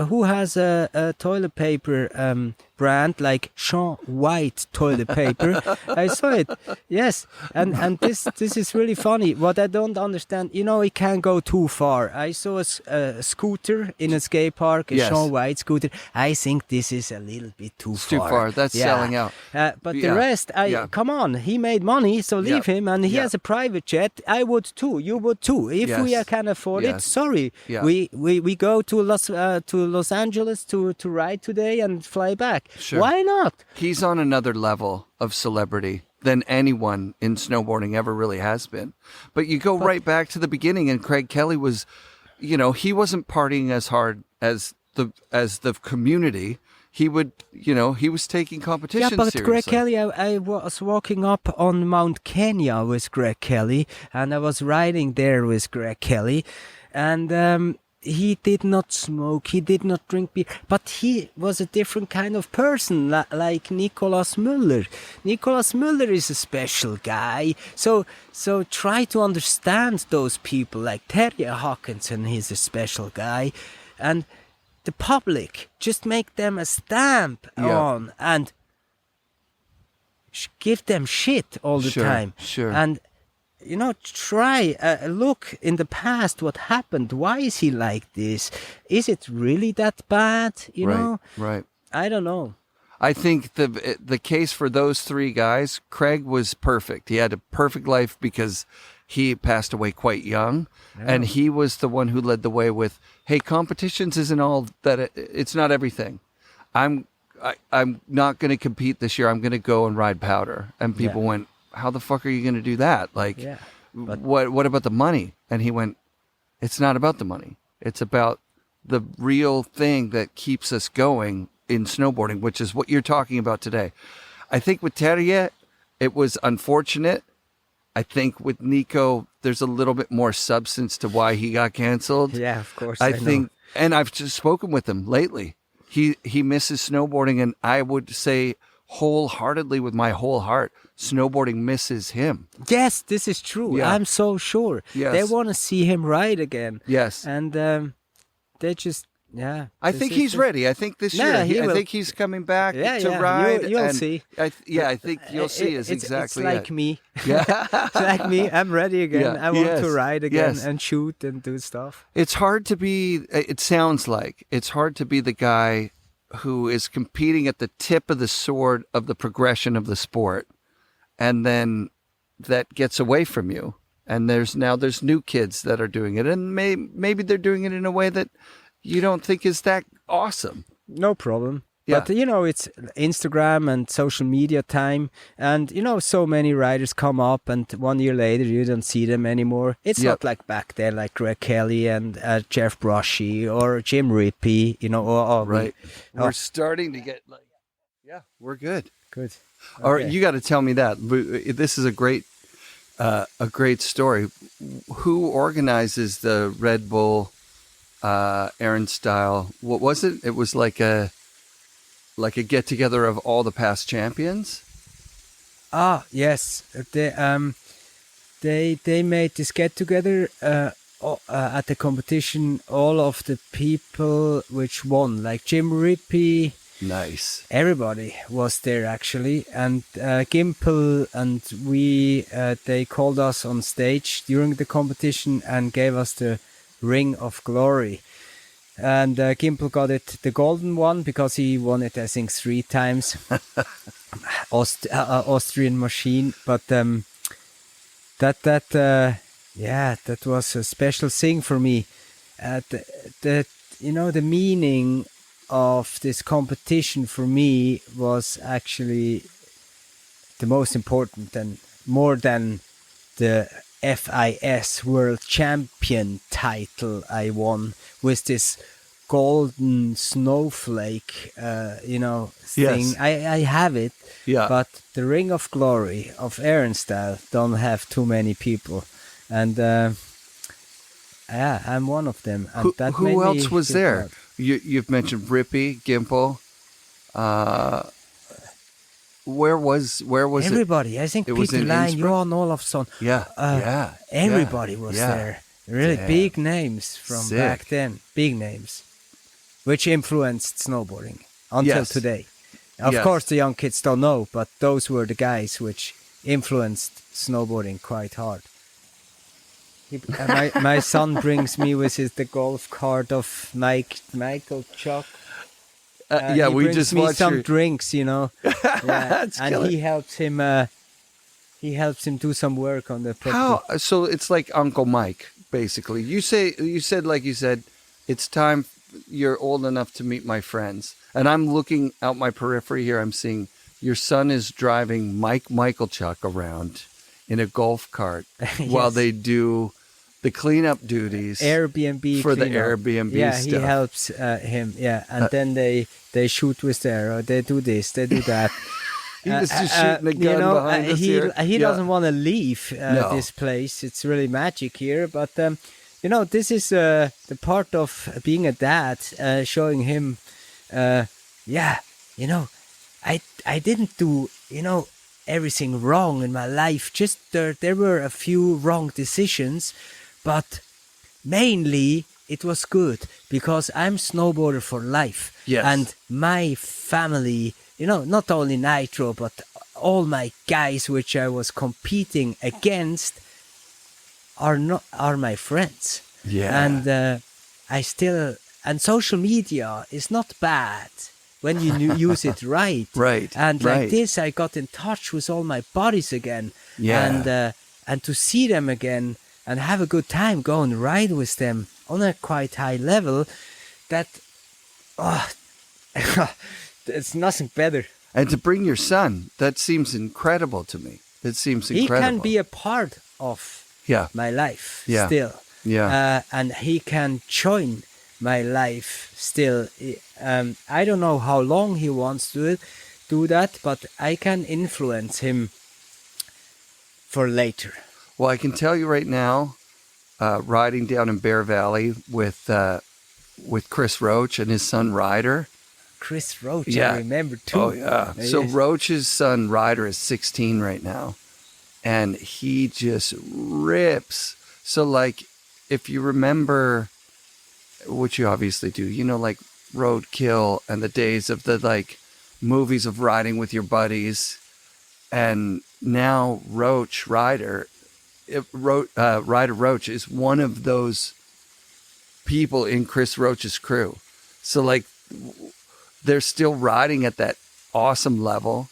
Who has a toilet paper brand like Sean White toilet paper? I saw it. Yes. And this is really funny. What I don't understand, you know, it can't go too far. I saw a scooter in a skate park, a Yes. Sean White scooter. I think this is a little bit too It's far. too far. That's selling out. But Yeah. the rest, Yeah. come on, he made money, so leave Yeah. him. And he Yeah. has a private jet. I would too. You would too. If we Yes. can afford it, Yes. sorry. Yeah. We go to Los Angeles to ride today and fly back. Sure. Why not? He's on another level of celebrity than anyone in snowboarding ever really has been. But you go right back to the beginning, and Craig Kelly was, you know, he wasn't partying as hard as the community. He would, you know, he was taking competition Yeah, but seriously. Greg Kelly, I was walking up on Mount Kenya with Greg Kelly, and I was riding there with Greg Kelly, and he did not smoke, he did not drink beer, but he was a different kind of person, like Nicolas Müller. Nicolas Müller is a special guy, so try to understand those people, like Terje Hawkinson, he's a special guy, and the public, just make them a stamp Yeah. on and give them shit all the Sure, time. sure. And, you know, try, look in the past what happened. Why is he like this? Is it really that bad? You know? Right. I don't know. I think the case for those three guys, Craig was perfect. He had a perfect life because he passed away quite young, and he was the one who led the way with, hey, competitions isn't all that, it's not everything. I'm not going to compete this year. I'm going to go and ride powder. And people went, how the fuck are you going to do that? Like, what about the money? And he went, it's not about the money. It's about the real thing that keeps us going in snowboarding, which is what you're talking about today. I think with Terje, it was unfortunate. I think with Nico, there's a little bit more substance to why he got canceled. Yeah, of course. I think, and I've just spoken with him lately. He misses snowboarding, and I would say wholeheartedly, with my whole heart, snowboarding misses him. Yes, this is true. Yeah. I'm so sure. Yes. They want to see him ride again. Yes. And they just, I think he's ready. I think this year, I will. think he's coming back Yeah, to yeah. ride. You'll and see. I think you'll see is exactly It's like it. me. Yeah. It's like me. I'm ready again. Yeah. I want Yes. to ride again Yes. and shoot and do stuff. It's hard to be, it sounds like, it's hard to be the guy who is competing at the tip of the sword of the progression of the sport, and then that gets away from you. And there's new kids that are doing it, and maybe they're doing it in a way that you don't think is that awesome. No problem. Yeah. But, you know, it's Instagram and social media time. And, you know, so many riders come up and 1 year later you don't see them anymore. It's Yeah. not like back then, like Greg Kelly and Jeff Brushy or Jim Rippey, you know. Right. We're starting to get like, yeah, we're good. Good. Or Okay. you got to tell me that. This is a great story. Who organizes the Red Bull Aaron style? What was it? It was like a get together of all the past champions. Ah, yes. They made this get together at the competition. All of the people which won, like Jim Rippey, Nice. Everybody was there actually, and Gimple and they called us on stage during the competition and gave us the Ring of Glory. And Gimple got it, the golden one, because he won it, I think, 3 times. Austrian machine, but that was a special thing for me. The meaning of this competition for me was actually the most important, and more than the FIS World Champion title I won with this golden snowflake, thing. Yes. I have it, but the Ring of Glory of Ehrenstyle don't have too many people, and I'm one of them. And who else was there? You've mentioned Rippy, Gimple. Where was everybody? It? I think it Peter Line, Johan Olofsson. Everybody was there. Really big names from back then. Big names, which influenced snowboarding until today. Of course, the young kids don't know, but those were the guys which influenced snowboarding quite hard. My son brings me with the golf cart of Michael Chuck. He we just me watched some drinks, and killer. he helps him. He helps him do some work on the property. How? So it's like Uncle Mike, basically. You said, it's time. You're old enough to meet my friends, and I'm looking out my periphery here. I'm seeing your son is driving Mike Michalchuk around in a golf cart while they do the cleanup duties Airbnb for cleanup. the Airbnb stuff. He helps him, and then they shoot with the arrow, they do this, they do that. He was just shooting a gun behind us here. He doesn't want to leave this place. It's really magic here, but this is the part of being a dad, showing him I didn't do everything wrong in my life. Just there were a few wrong decisions, but mainly it was good because I'm snowboarder for life. Yes. And my family, not only Nitro, but all my guys which I was competing against are my friends. Yeah. And and social media is not bad when you use it right. Right. And like this, I got in touch with all my buddies again. Yeah. And to see them again and have a good time, go and ride with them on a quite high level, it's nothing better. And to bring your son, that seems incredible to me. It seems incredible. He can be a part of my life still. Yeah. And he can join my life still. I don't know how long he wants to do that, but I can influence him for later. Well, I can tell you right now, riding down in Bear Valley with Chris Roach and his son Ryder. Chris Roach, I remember too. Oh, yeah. So Roach's son Ryder is 16 right now, and he just rips. So, like, if you remember, which you obviously do, like Roadkill and the days of the, like, movies of riding with your buddies, and now Ryder Roach is one of those people in Chris Roach's crew. So, like, they're still riding at that awesome level,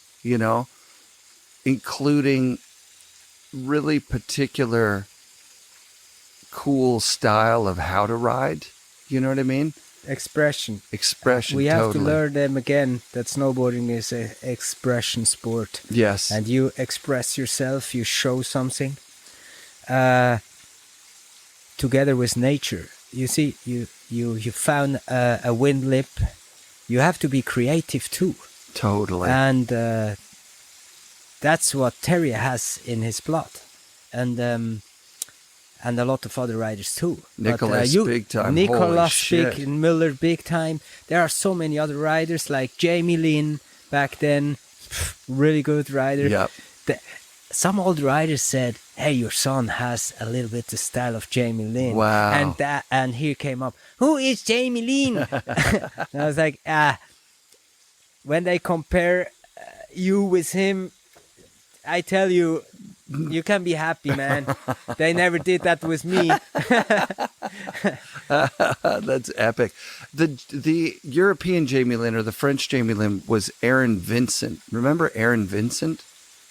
including really particular cool style of how to ride. You know what I mean? Expression. We have to learn them again that snowboarding is an expression sport. Yes. And you express yourself, you show something together with nature. You see, you found a wind lip. You have to be creative too. Totally. And that's what Terry has in his blood. And a lot of other riders too. Nicholas, big time. Nicholas, big, Miller, big time. There are so many other riders like Jamie Lynn back then, really good rider. Yep. Some old riders said, "Hey, your son has a little bit the style of Jamie Lynn." Wow. And here came up, "Who is Jamie Lynn?" And I was like, when they compare you with him, I tell you, you can be happy, man. They never did that with me. That's epic. The European Jamie Lynn or the French Jamie Lynn was Aaron Vincent. Remember Aaron Vincent?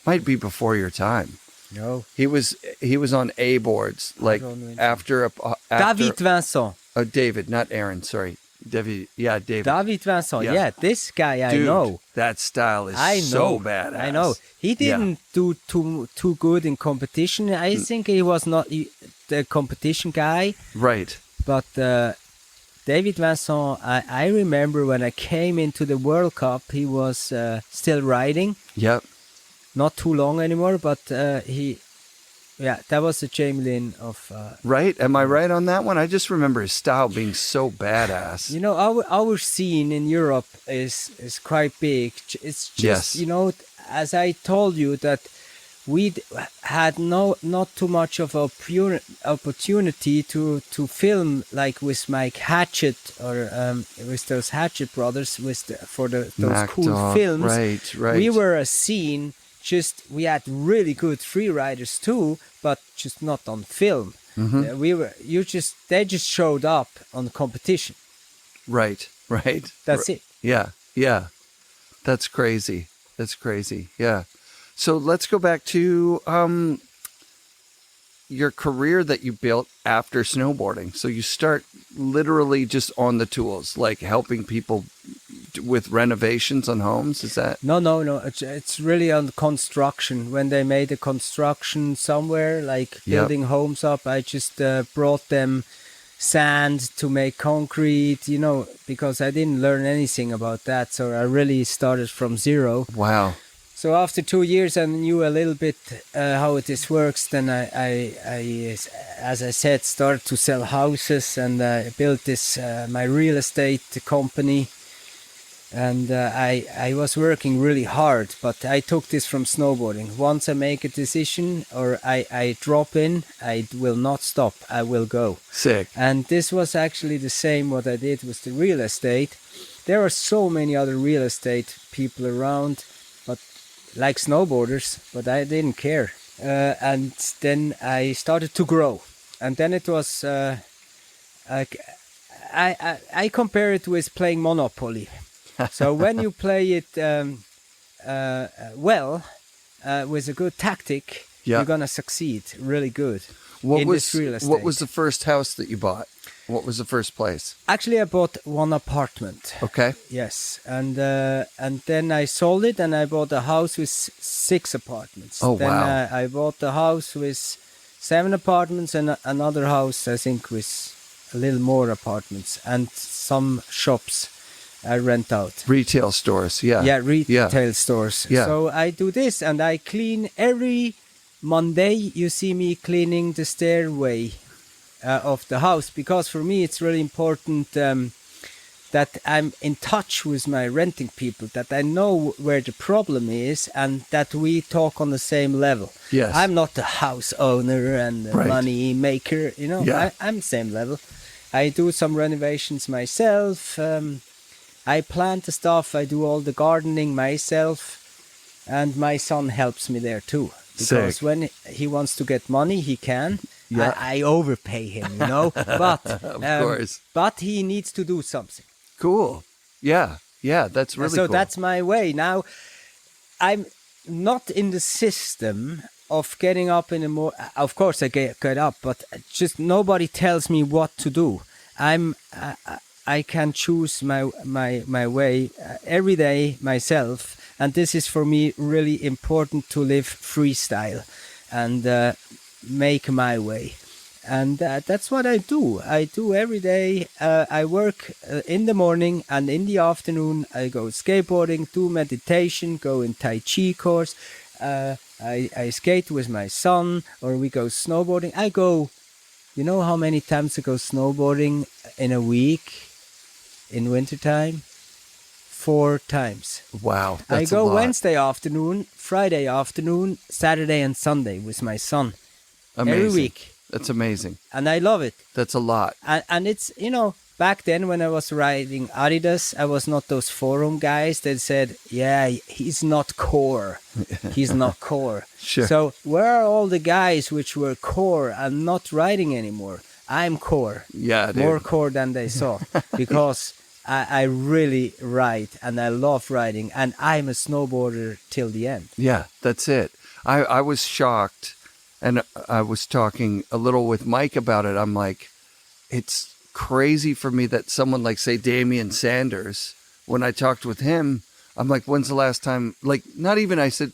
Might be before your time. No. He was on A boards like after David Vincent. Oh, David, not Aaron. Sorry, David. Yeah, David. David Vincent. Yeah, this guy I know. That style is so badass. I know. He didn't do too good in competition. I think he was not the competition guy. Right. But David Vincent, I remember when I came into the World Cup, he was still riding. Yep. Not too long anymore, but that was the Jamie Lynn of... right? Am I right on that one? I just remember his style being so badass. You know, our scene in Europe is quite big. It's just, you know, as I told you, that we had not too much of a pure opportunity to film like with Mike Hatchett or with those Hatchett brothers those cool films. Right. We were a scene. We had really good free riders too, but just not on film. Mm-hmm. They just showed up on competition. Right. That's it. Yeah. That's crazy. Yeah. So let's go back to your career that you built after snowboarding. So you start literally just on the tools, like helping people with renovations on homes. Is that? No. It's really on construction. When they made a construction somewhere, like building homes up, I just brought them sand to make concrete, you know, because I didn't learn anything about that. So I really started from zero. Wow. So after 2 years, I knew a little bit how this works. Then I, as I said, started to sell houses, and I built this my real estate company. And I was working really hard, but I took this from snowboarding. Once I make a decision or I drop in, I will not stop. I will go. Sick. And this was actually the same what I did with the real estate. There are so many other real estate people around, but like snowboarders, but I didn't care. And then I started to grow. And then it was, I compare it with playing Monopoly. So when you play it with a good tactic, you're going to succeed really good in this real estate. What was the first house that you bought? What was the first place? Actually, I bought one apartment. Okay. Yes, and then I sold it, and I bought a house with 6 apartments. Oh, then, wow. I bought a house with 7 apartments and another house, I think, with a little more apartments and some shops I rent out. Retail stores, yeah. Yeah, retail stores. Yeah. So I do this, and I clean every Monday. You see me cleaning the stairway of the house, because for me it's really important that I'm in touch with my renting people, that I know where the problem is, and that we talk on the same level. Yes. I'm not the house owner and the money maker, you know. Yeah. I'm same level. I do some renovations myself. I plant the stuff. I do all the gardening myself, and my son helps me there too. Because when he wants to get money, he can. Yeah. I overpay him, you know. But of course. But he needs to do something. Cool. Yeah. That's really cool. So that's my way. Now, I'm not in the system of getting up in the morning. Of course, I get up, but just nobody tells me what to do. I can choose my way every day myself, and this is for me really important, to live freestyle and make my way. And that's what I do. I do every day. I work in the morning, and in the afternoon I go skateboarding, do meditation, go in Tai Chi course. I skate with my son, or we go snowboarding. I go, you know how many times I go snowboarding in a week in wintertime? 4 times. Wow, that's I go a lot. Wednesday afternoon, Friday afternoon, Saturday and Sunday with my son. Amazing. Every week. That's amazing. And I love it. That's a lot. And it's, you know, back then when I was riding Adidas, I was not those forum guys that said, yeah, he's not core. He's not core. Sure. So where are all the guys which were core and not riding anymore? I'm core. Yeah, dude. More core than they saw. Because I really ride and I love riding. And I'm a snowboarder till the end. Yeah, that's it. I was shocked. And I was talking a little with Mike about it. I'm like, it's crazy for me that someone like, say, Damian Sanders, when I talked with him, I'm like, when's the last time? Like, not even, I said,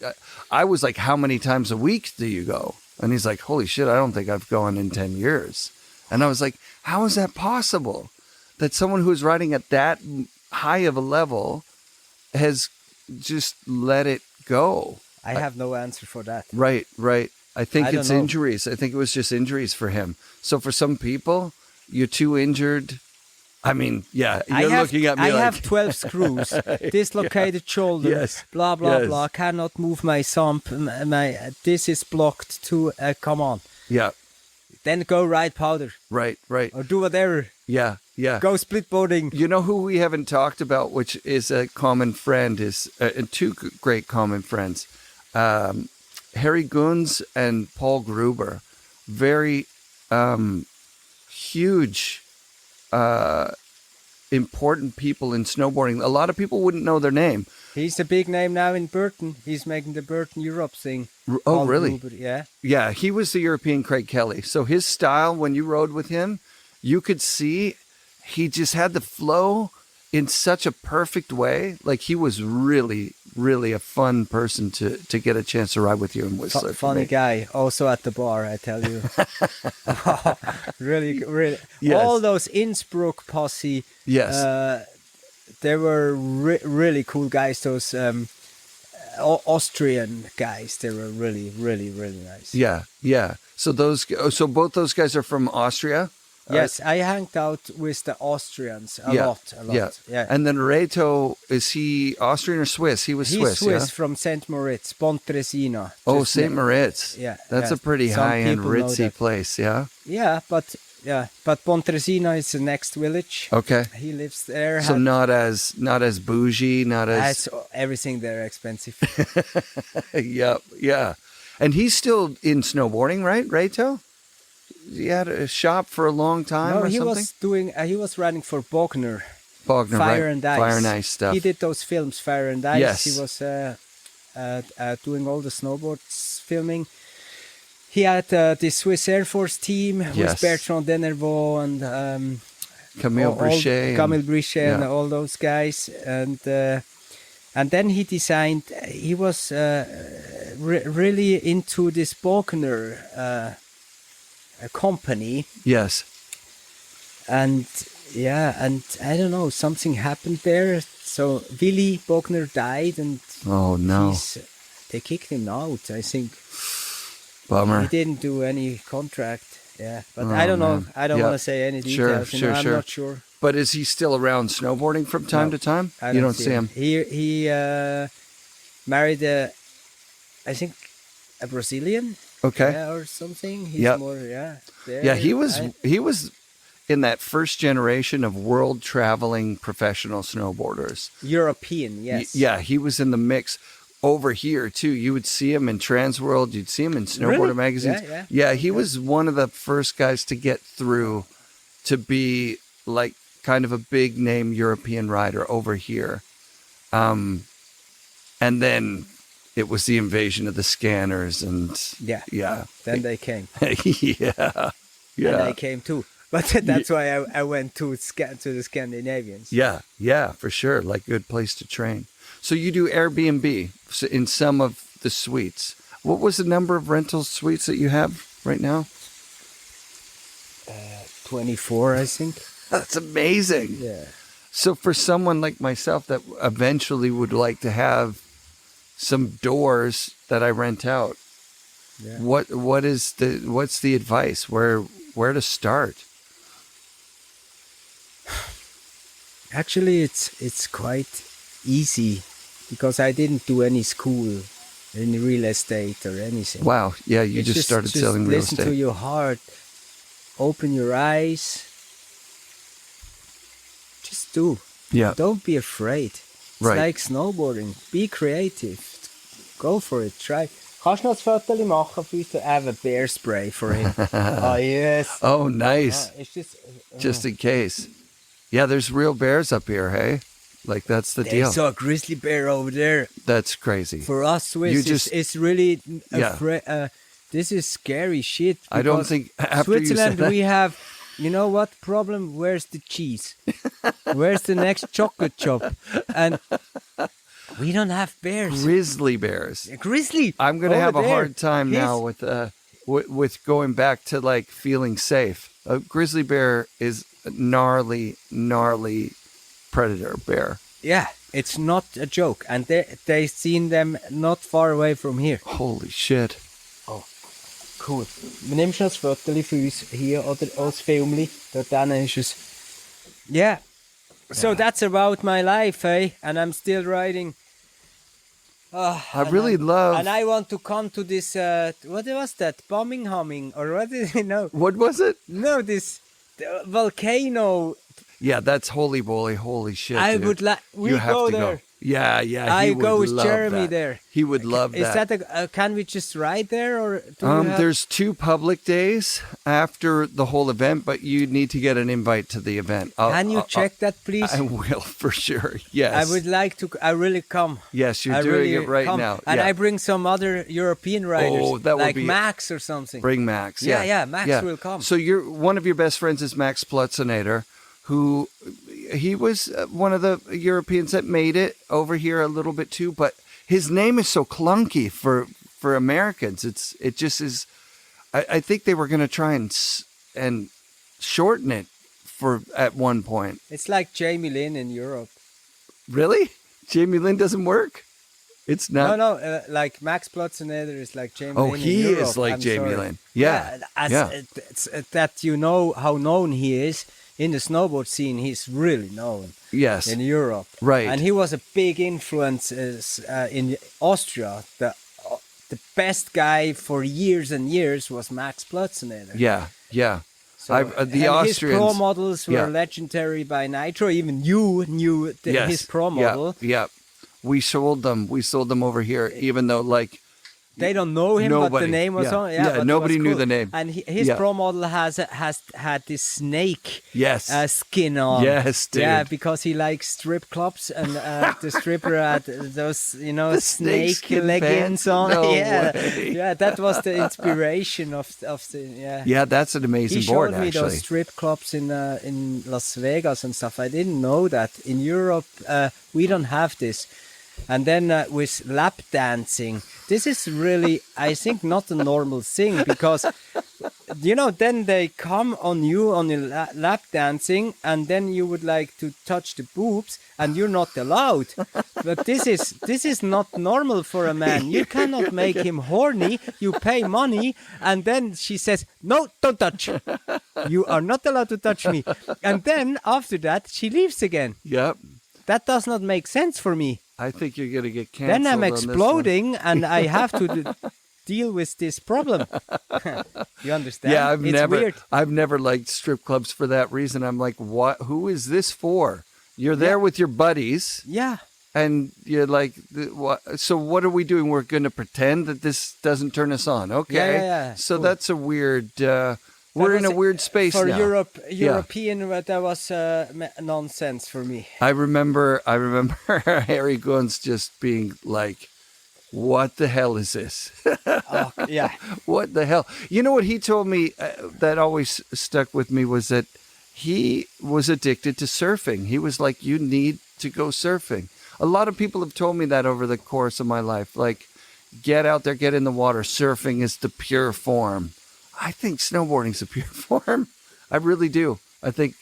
I was like, how many times a week do you go? And he's like, holy shit, I don't think I've gone in 10 years. And I was like, how is that possible? That someone who's riding at that high of a level has just let it go. I have no answer for that. Right. I think I don't it's know. injuries. I think it was just injuries for him. So for some people, you're too injured. I mean, yeah, you're looking at me I like... have 12 screws, dislocated shoulder, Yes. blah, blah, Yes. blah. Cannot move my thumb. This is blocked too. Come on. Yeah, Then go ride powder right. or do whatever. Yeah. Go split boarding. You know who we haven't talked about, which is a common friend, is two great common friends. Harry Gunz and Paul Gruber. Very huge, important people in snowboarding. A lot of people wouldn't know their name. He's a big name now in Burton. He's making the Burton Europe thing. Oh, Paul really? Gruber, yeah. Yeah, he was the European Craig Kelly. So his style, when you rode with him, you could see he just had the flow in such a perfect way. Like, he was really, really a fun person to get a chance to ride with you in Whistler. Funny guy. Also at the bar, I tell you. Really. Yes. All those Innsbruck posse. Yes. They were really cool guys. Those Austrian guys. They were really, really, really nice. Yeah. So both those guys are from Austria? Yes, I hanged out with the Austrians a lot. Yeah. And then Reto, is he Austrian or Swiss? He's He's Swiss, yeah? from St. Moritz, Pontresina. Oh, St. Moritz. Yeah. That's yeah. a pretty Some high-end, people know ritzy that. place, yeah? But Pontresina is the next village. Okay. He lives there. So not as bougie, not as... Everything there expensive. Yeah. And he's still in snowboarding, right, Reto? He had a shop for a long time or he something? he was riding for Bogner. Bogner, Fire right? and Ice. Fire and Ice stuff. He did those films, Fire and Ice. Yes. He was doing all the snowboards filming. He had the Swiss Air Force team with Bertrand Denervaux and Camille Brichet. And all those guys. And then he designed, he was really into this Bogner company. Yes. And I don't know, something happened there. So Willy Bogner died, and oh no, they kicked him out. I think. Bummer. He didn't do any contract. Yeah, but I don't know. I don't want to say any details. Sure. I'm not sure. But is he still around snowboarding from time to time? You don't see him. He married I think a Brazilian. Okay. Yeah, or something. He's more there. Yeah, he was in that first generation of world traveling professional snowboarders. European, yes. Yeah, he was in the mix over here too. You would see him in Transworld, you'd see him in snowboarder magazines. Yeah, he was one of the first guys to get through to be like kind of a big name European rider over here. And then it was the invasion of the scanners and then they came. yeah. And I came too. But that's why I went to the Scandinavians. Yeah, for sure. Like, good place to train. So you do Airbnb in some of the suites. What was the number of rental suites that you have right now? 24, I think. That's amazing. Yeah. So for someone like myself that eventually would like to have some doors that I rent out, what's the advice? Where to start? Actually, it's quite easy because I didn't do any school in real estate or anything. Wow. Yeah, you just started selling real estate. Listen to your heart. Open your eyes. just do. Yeah. Don't be afraid. It's Right. like snowboarding. Be creative. Go for it. Try. Kannst du noch ein Foto machen für uns? I have a bear spray for him. Oh, yes. Oh, nice. It's just... Just in case. Yeah, there's real bears up here, hey? Like, that's the They deal. saw a grizzly bear over there. That's crazy. For us Swiss, You just- it's really... Yeah. This is scary shit. I don't because think after you Switzerland, said that, we have... You know what problem? Where's the cheese? Where's the next chocolate shop? And we don't have bears. grizzly bears. Grizzly. I'm going to over have a there. hard time He's- now with going back to like feeling safe. A grizzly bear is a gnarly predator bear. Yeah, it's not a joke. And they seen them not far away from here. Holy shit. Cool. Nimmst du noch ein Foto für uns hier oder als Filmli? Dort hinten ist es. Yeah. So that's about my life, eh? And I'm still riding. I really love... And I want to come to this, what was that? Bombing humming? Or what did you know? What was it? No, this volcano. Yeah, that's holy moly, holy shit. I dude. would like. We You have go to there. go. Yeah, he I would go with love Jeremy that. there. He would love Is that. that can we just ride there or do you have... There's 2 public days after the whole event, but you need to get an invite to the event. Can you check that, please? I will for sure. Yes. I would like to. I really come. Yes, you're I doing really it right come. now. And yeah. I bring some other European riders, Oh, that would like be- Max or something. Bring Max. Yeah, Yeah, yeah, Max will come. So one of your best friends is Max Plutzinator, who he was one of the Europeans that made it over here a little bit too, but his name is so clunky for Americans. It just is. I think they were going to try and shorten it at one point. It's like Jamie Lynn in Europe. Really? Jamie Lynn doesn't work? It's not. No, like Max Plutzinator is like Jamie Oh, Lynn in he Europe. is like I'm Jamie sorry. Lynn. Yeah. It's that you know how known he is in the snowboard scene. He's really known Yes. in Europe. Right. And he was a big influence in Austria. The best guy for years and years was Max Plutzinator. Yeah. Yeah. So, the and Austrians. his pro models were Yeah. legendary by Nitro. Even you knew Yes. his pro model. Yeah. We sold them. We sold them over here, even though like They don't know him, but Nobody. the name was Yeah. on. Yeah, but it nobody was knew cool. the name. And his Yeah. pro model has had this snake yes. skin on. Yes, dude. Yeah, because he likes strip clubs, and the stripper had those, The snake snakeskin leggings pants? on. No yeah, way. yeah, that was the inspiration of the yeah. Yeah, that's an amazing He showed board me actually. those strip clubs in Las Vegas and stuff. I didn't know that in Europe we don't have this. And then with lap dancing, this is really, I think, not a normal thing because, then they come on you on your lap dancing, and then you would like to touch the boobs, and you're not allowed. But this is not normal for a man. You cannot make him horny. You pay money, and then she says, "No, don't touch. You are not allowed to touch me." And then after that, she leaves again. Yep. That does not make sense for me. I think you're gonna get canceled. Then I'm on this one. exploding, and I have to deal with this problem. You understand? Yeah, It's weird. I've never liked strip clubs for that reason. I'm like, what? Who is this for? You're there with your buddies, Yeah. and you're like, what? So what are we doing? We're going to pretend that this doesn't turn us on, okay? Yeah. So Cool. that's a weird. We're in a was, weird space for now. European. That was nonsense for me. I remember Harry Guns just being like, "What the hell is this? Oh, yeah. What the hell?" You know what he told me that always stuck with me was that he was addicted to surfing. He was like, "You need to go surfing." A lot of people have told me that over the course of my life. Like, get out there, get in the water. Surfing is the pure form. I think snowboarding's a pure form. I really do. I think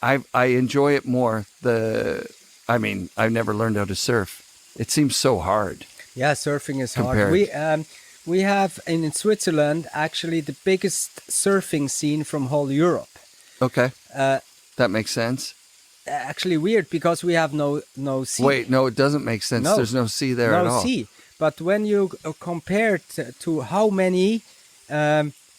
I enjoy it more. I've never learned how to surf. It seems so hard. Yeah, surfing is Compared. hard. We have in Switzerland actually the biggest surfing scene from whole Europe. Okay. That makes sense. Actually weird because we have no sea. Wait, no, it doesn't make sense. No. There's no sea there at all. No sea. But when you compare to how many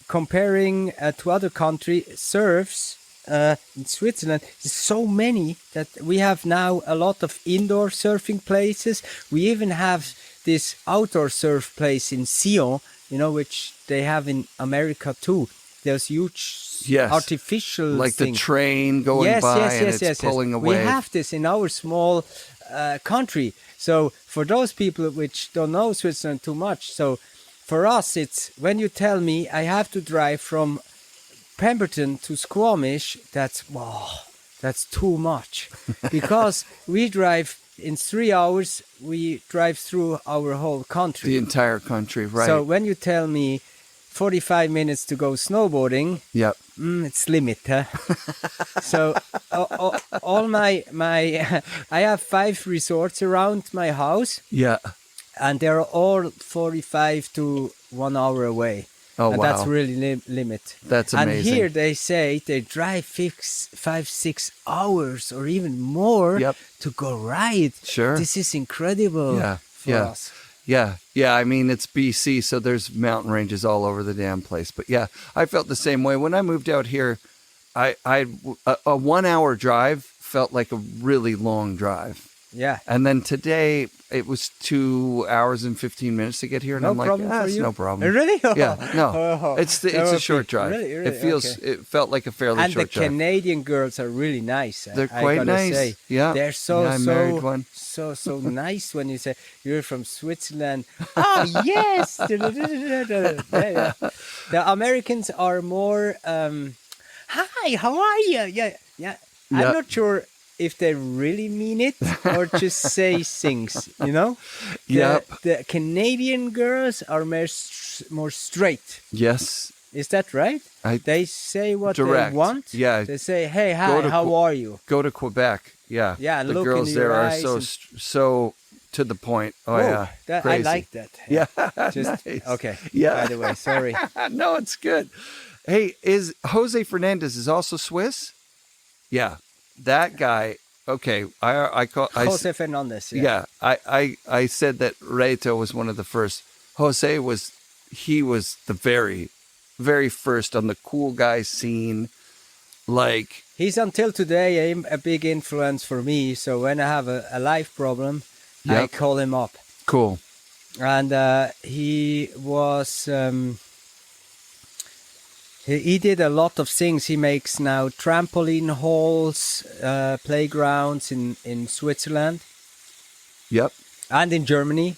comparing to other country surfs in Switzerland is so many that we have now a lot of indoor surfing places. We even have this outdoor surf place in Sion, you know, which they have in America too. There's huge artificial like thing. the train going by and it's pulling away. We have this in our small country. So for those people which don't know Switzerland too much, so for us it's when you tell me I have to drive from Pemberton to Squamish, that's too much. Because we drive in 3 hours, we drive through our whole country. The entire country, right. So when you tell me 45 minutes to go snowboarding, yep. It's limit, huh? So all my I have 5 resorts around my house. Yeah. And they're all 45 to 1 hour away. Oh, and wow. that's really limit. That's amazing. And here they say they drive 5-6 hours or even more to go ride. Sure. This is incredible for us. Yeah. I mean, it's BC, so there's mountain ranges all over the damn place. But yeah, I felt the same way. When I moved out here, a 1 hour drive felt like a really long drive. Yeah. And then today it was 2 hours and 15 minutes to get here, and no I'm like, it's no problem. Really? Yeah, no, it's a short drive. Really? It felt like a fairly and short drive. And the Canadian girls are really nice. They're quite nice. Say. Yeah, they're I married one. so nice when you say you're from Switzerland. Oh yes. The Americans are more. Hi, how are you? Yeah. I'm not sure if they really mean it or just say things, you know? The Canadian girls are more straight. Yes. Is that right? They say what direct. they want. Yeah. They say, hey, hi, how are you? Go to Quebec. Yeah. Yeah, the look girls in there your are eyes so to the point. Oh, yeah. I like that. Yeah. Just, nice. Okay. Yeah. By the way, sorry. No, it's good. Hey, is Jose Fernandez is also Swiss? Yeah. That guy, okay, I Jose Fernandez. Yeah, I said that Reto was one of the first. Jose was the very, very first on the cool guy scene. Like, he's until today a big influence for me. So when I have a life problem, I call him up. Cool. And he was. He did a lot of things. He makes now trampoline halls, playgrounds in Switzerland. Yep. And in Germany.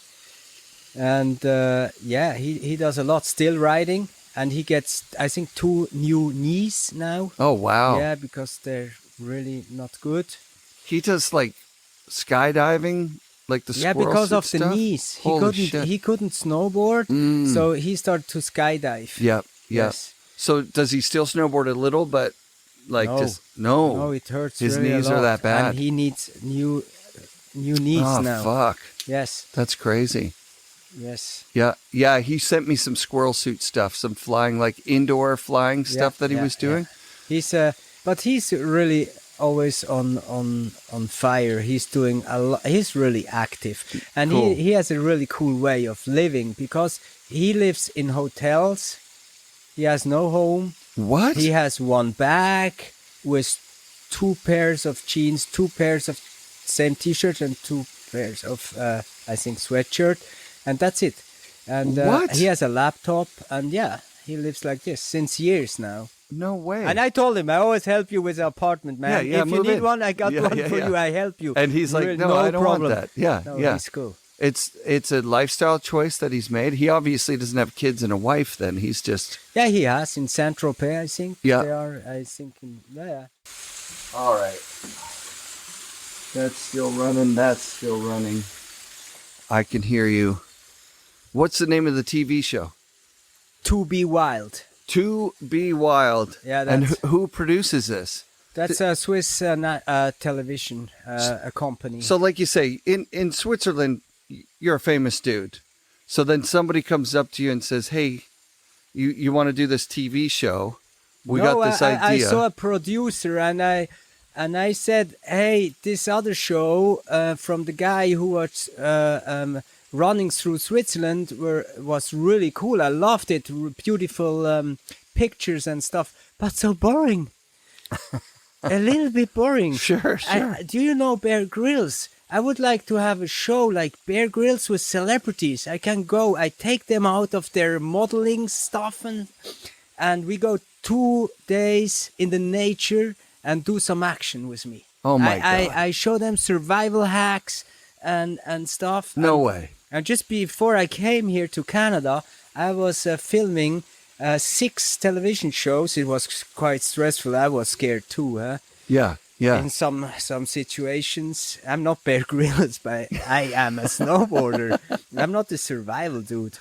And he does a lot. Still riding. And he gets, I think, 2 new knees now. Oh, wow. Yeah, because they're really not good. He does like skydiving, like the squirrel because suit of the stuff? knees. He couldn't snowboard. So he started to skydive. Yep. Yes. So does he still snowboard a little, but like no? No, it hurts. His really knees a lot. are that bad. And he needs new knees now. Oh fuck! Yes. That's crazy. Yes. Yeah. He sent me some squirrel suit stuff, some flying, like indoor flying stuff that he was doing. Yeah. He's really always on fire. He's doing a lot. He's really active, and cool. he has a really cool way of living because he lives in hotels. He has no home. What? He has one bag with 2 pairs of jeans, 2 pairs of same t-shirt, and 2 pairs of, I think, sweatshirt. And that's it. And he has a laptop. And he lives like this since years now. No way. And I told him, I always help you with the apartment, man. Yeah, if you need one, I got one for you. I help you. And he's like, really, no, I don't problem. want that. Yeah, no, he's cool. It's a lifestyle choice that he's made. He obviously doesn't have kids and a wife then. He's just... Yeah, he has in Saint-Tropez, I think. Yeah. They are, I think, All right. That's still running. I can hear you. What's the name of the TV show? To Be Wild. To Be Wild. Yeah, and who produces this? That's a Swiss television a company. So like you say, in Switzerland, you're a famous dude. So then somebody comes up to you and says, hey, you want to do this TV show? We got this idea. I saw a producer and I said, hey, this other show from the guy who was running through Switzerland was really cool. I loved it. Beautiful pictures and stuff, but so boring. A little bit boring. Sure. Do you know Bear Grylls? I would like to have a show like Bear Grylls with celebrities. I can go, I take them out of their modeling stuff and we go 2 days in the nature and do some action with me. Oh my God. I show them survival hacks and stuff. No way. And just before I came here to Canada, I was filming 6 television shows. It was quite stressful. I was scared too, huh? Yeah. In some situations. I'm not Bear Grylls, but I am a snowboarder. I'm not a survival dude.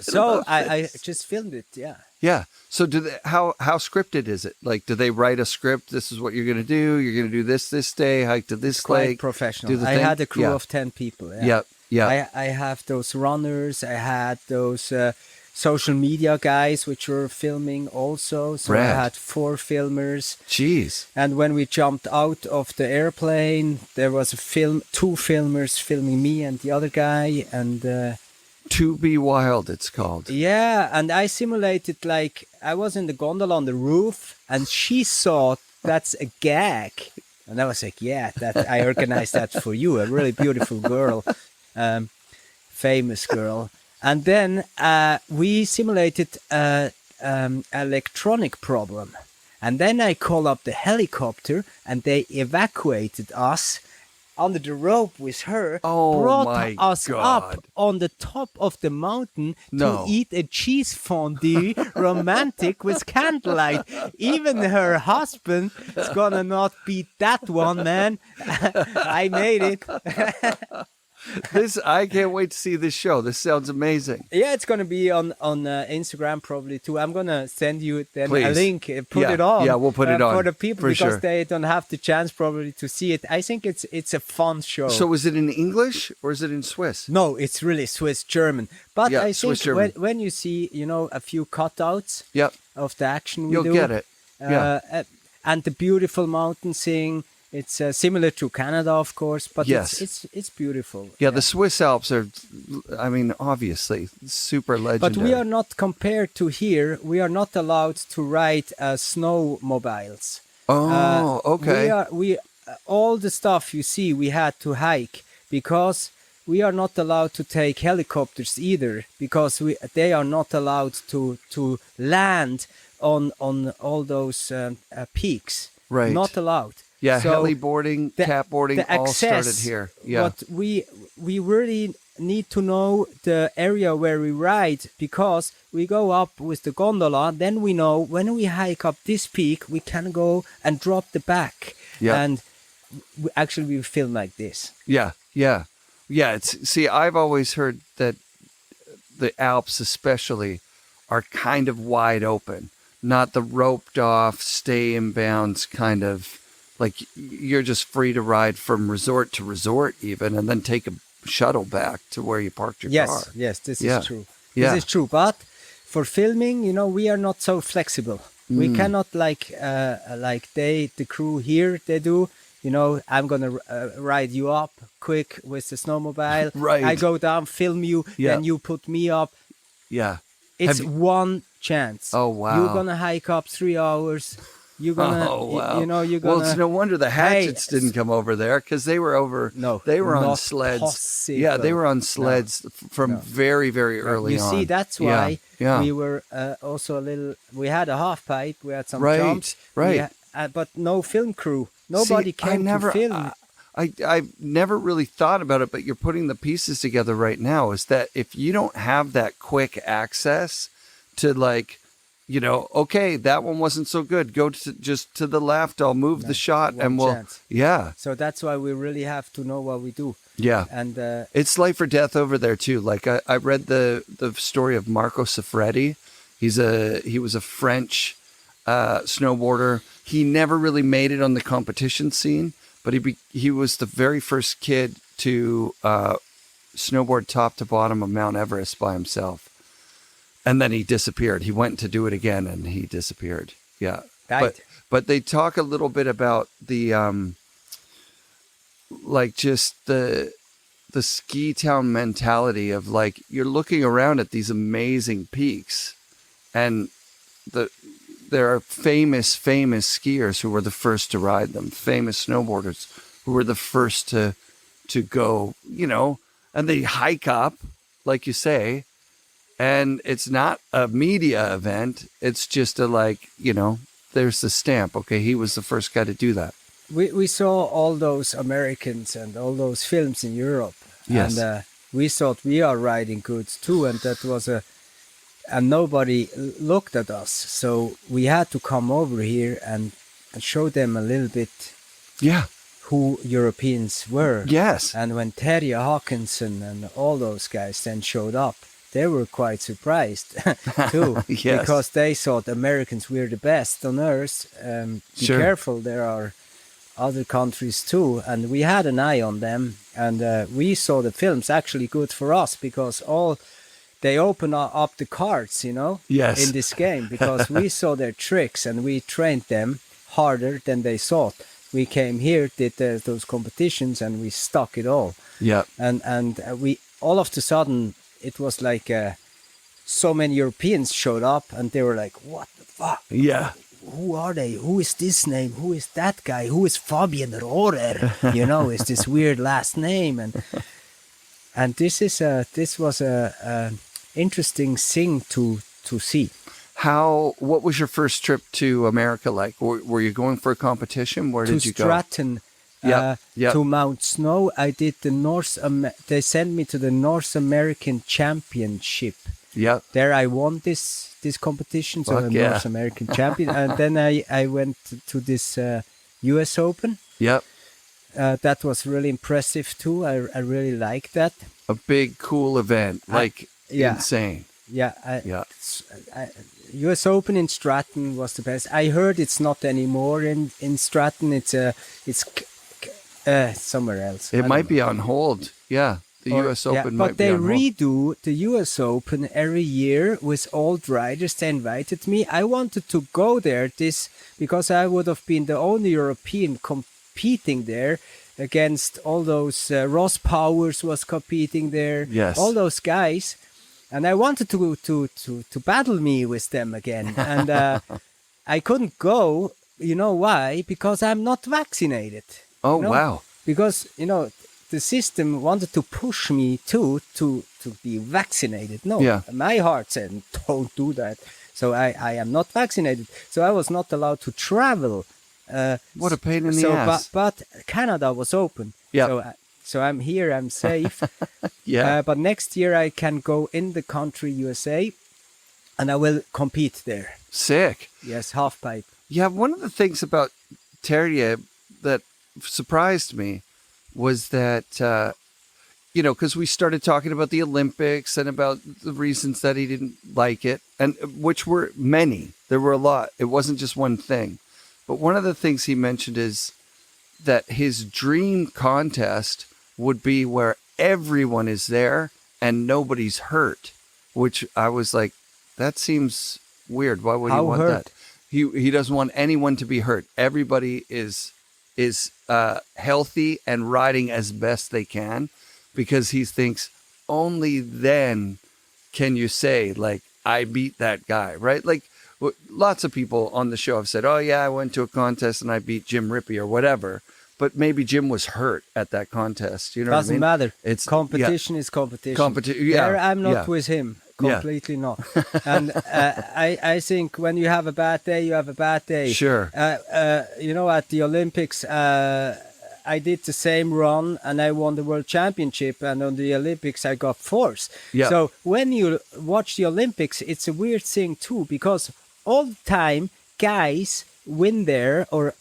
So I just filmed it, yeah. Yeah. So how scripted is it? Like, do they write a script? This is what you're going to do. You're going to do this day, hike to this Quite lake. professional. I had a crew of 10 people. Yeah. I have those runners. I had those social media guys which were filming also. So Rad. I had 4 filmers. Jeez. And when we jumped out of the airplane, there was 2 filmers filming me and the other guy. And To Be Wild, it's called. yeah, and I simulated like I was in the gondola on the roof, and she saw that's a gag, and I was like, yeah, that I organized that for you, a really beautiful girl, famous girl. And then we simulated electronic problem, and then I called up the helicopter, and they evacuated us under the rope with her, brought us up on the top of the mountain to eat a cheese fondue, romantic with candlelight. Even her husband is gonna not beat that one, man. I made it. I can't wait to see this show. This sounds amazing. Yeah, it's gonna be on Instagram probably too. I'm gonna send you then a link. Put it on. Yeah, we'll put it on for the people because they don't have the chance probably to see it. I think it's a fun show. So is it in English or is it in Swiss? No, it's really Swiss German. But I think when you see a few cutouts of the action we do, you'll get it. And the beautiful mountain scene. It's similar to Canada, of course, but it's beautiful. Yeah, the Swiss Alps are, I mean, obviously super legendary. But we are not compared to here. We are not allowed to ride snowmobiles. Oh, okay. We all the stuff you see, we had to hike because we are not allowed to take helicopters either because they are not allowed to land on all those peaks. Right. Not allowed. Yeah, so heliboarding, catboarding, all started here. Yeah. But we really need to know the area where we ride because we go up with the gondola. Then we know when we hike up this peak, we can go and drop the back. Yeah. And we film like this. Yeah. See, I've always heard that the Alps, especially, are kind of wide open, not the roped off, stay in bounds kind of. Like you're just free to ride from resort to resort even and then take a shuttle back to where you parked your car. Yes, this is true. Yeah. This is true. But for filming, we are not so flexible. We cannot like the crew here, they do. I'm going to ride you up quick with the snowmobile. Right. I go down, film you, then you put me up. Yeah. It's one chance. Oh, wow. You're going to hike up 3 hours. You're gonna, you're gonna. Well, it's no wonder the hatchets didn't come over there because they were over. No, they were on sleds. Possible. Yeah, they were on sleds from very, very early on. You see, that's why we were also a little. We had a half pipe. We had some jumps. Right. But no film crew. Nobody came to film. I've never really thought about it, but you're putting the pieces together right now. Is that if you don't have that quick access to like. Okay, that one wasn't so good. Go just to the left. I'll move the shot and we'll. Chance. Yeah. So that's why we really have to know what we do. Yeah. And it's life or death over there too. Like I read the story of Marco Siffredi. He was a French snowboarder. He never really made it on the competition scene, but he was the very first kid to snowboard top to bottom of Mount Everest by himself. And then he disappeared. He went to do it again, and he disappeared. Yeah, right. But they talk a little bit about the like just the ski town mentality of like you're looking around at these amazing peaks, and there are famous skiers who were the first to ride them, famous snowboarders who were the first to go, you know, and they hike up, like you say, and it's not a media event. It's just a, like, you know, there's the stamp. Okay, he was the first guy to do that. We saw all those Americans and all those films in Europe. Yes. And we thought we are riding good too, and that was and nobody looked at us. So we had to come over here and show them a little bit Yeah. who Europeans were. Yes. And when Terje Hawkinson and all those guys then showed up, they were quite surprised too. Yes. Because they thought Americans were the best on earth. Be Sure. careful, there are other countries too. And we had an eye on them. And we saw the films actually good for us, because they open up the cards, you know, Yes. in this game, because we saw their tricks and we trained them harder than they thought. We came here, did those competitions, and we stuck it all. Yeah. And we all of a sudden, it was like so many Europeans showed up, and they were like, "What the fuck? Yeah. Who are they? Who is this name? Who is that guy? Who is Fabien Rohrer? You know, is this weird last name?" And this was a interesting thing to see. What was your first trip to America like? Were you going for a competition? Where did you go? To Stratton, to Mount Snow. I did they sent me to the North American Championship. Yeah. There I won this competition, so Fuck the yeah. North American champion. And then I went to this US Open. Yep. That was really impressive too. I really liked that. A big, cool event, like yeah. insane. Yeah. Yeah. US Open in Stratton was the best. I heard it's not anymore in Stratton. It's somewhere else. It might be on hold. Yeah. The US Open might but be they on hold. redo the US Open every year with old riders. They invited me. I wanted to go there because I would have been the only European competing there against all those Ross Powers was competing there. Yes. All those guys. And I wanted to battle me with them again. And I couldn't go. You know why? Because I'm not vaccinated. Oh, you know? wow. Because, you know, the system wanted to push me to be vaccinated. No, Yeah. my heart said, don't do that. So I am not vaccinated. So I was not allowed to travel. What a pain in the ass. But Canada was open. Yeah. So I'm here, I'm safe. Yeah. But next year I can go in the country USA, and I will compete there. Sick. Yes, half pipe. Yeah, one of the things about Terje that surprised me was that, you know, because we started talking about the Olympics and about the reasons that he didn't like it, and which were many. There were a lot. It wasn't just one thing. But one of the things he mentioned is that his dream contest would be where everyone is there and nobody's hurt, which I was like, that seems weird. Why would he want that? He doesn't want anyone to be hurt. Everybody is healthy and riding as best they can, because he thinks only then can you say, like, I beat that guy, right? Like, lots of people on the show have said, oh yeah, I went to a contest and I beat Jim Rippey or whatever. But maybe Jim was hurt at that contest. You know Doesn't what I mean? matter. It's competition is competition. Yeah. I'm not with him. Completely not. And I think when you have a bad day, you have a bad day. Sure. You know, at the Olympics, I did the same run and I won the world championship. And on the Olympics, I got fourth. Yeah. So when you watch the Olympics, it's a weird thing too, because all the time guys win there or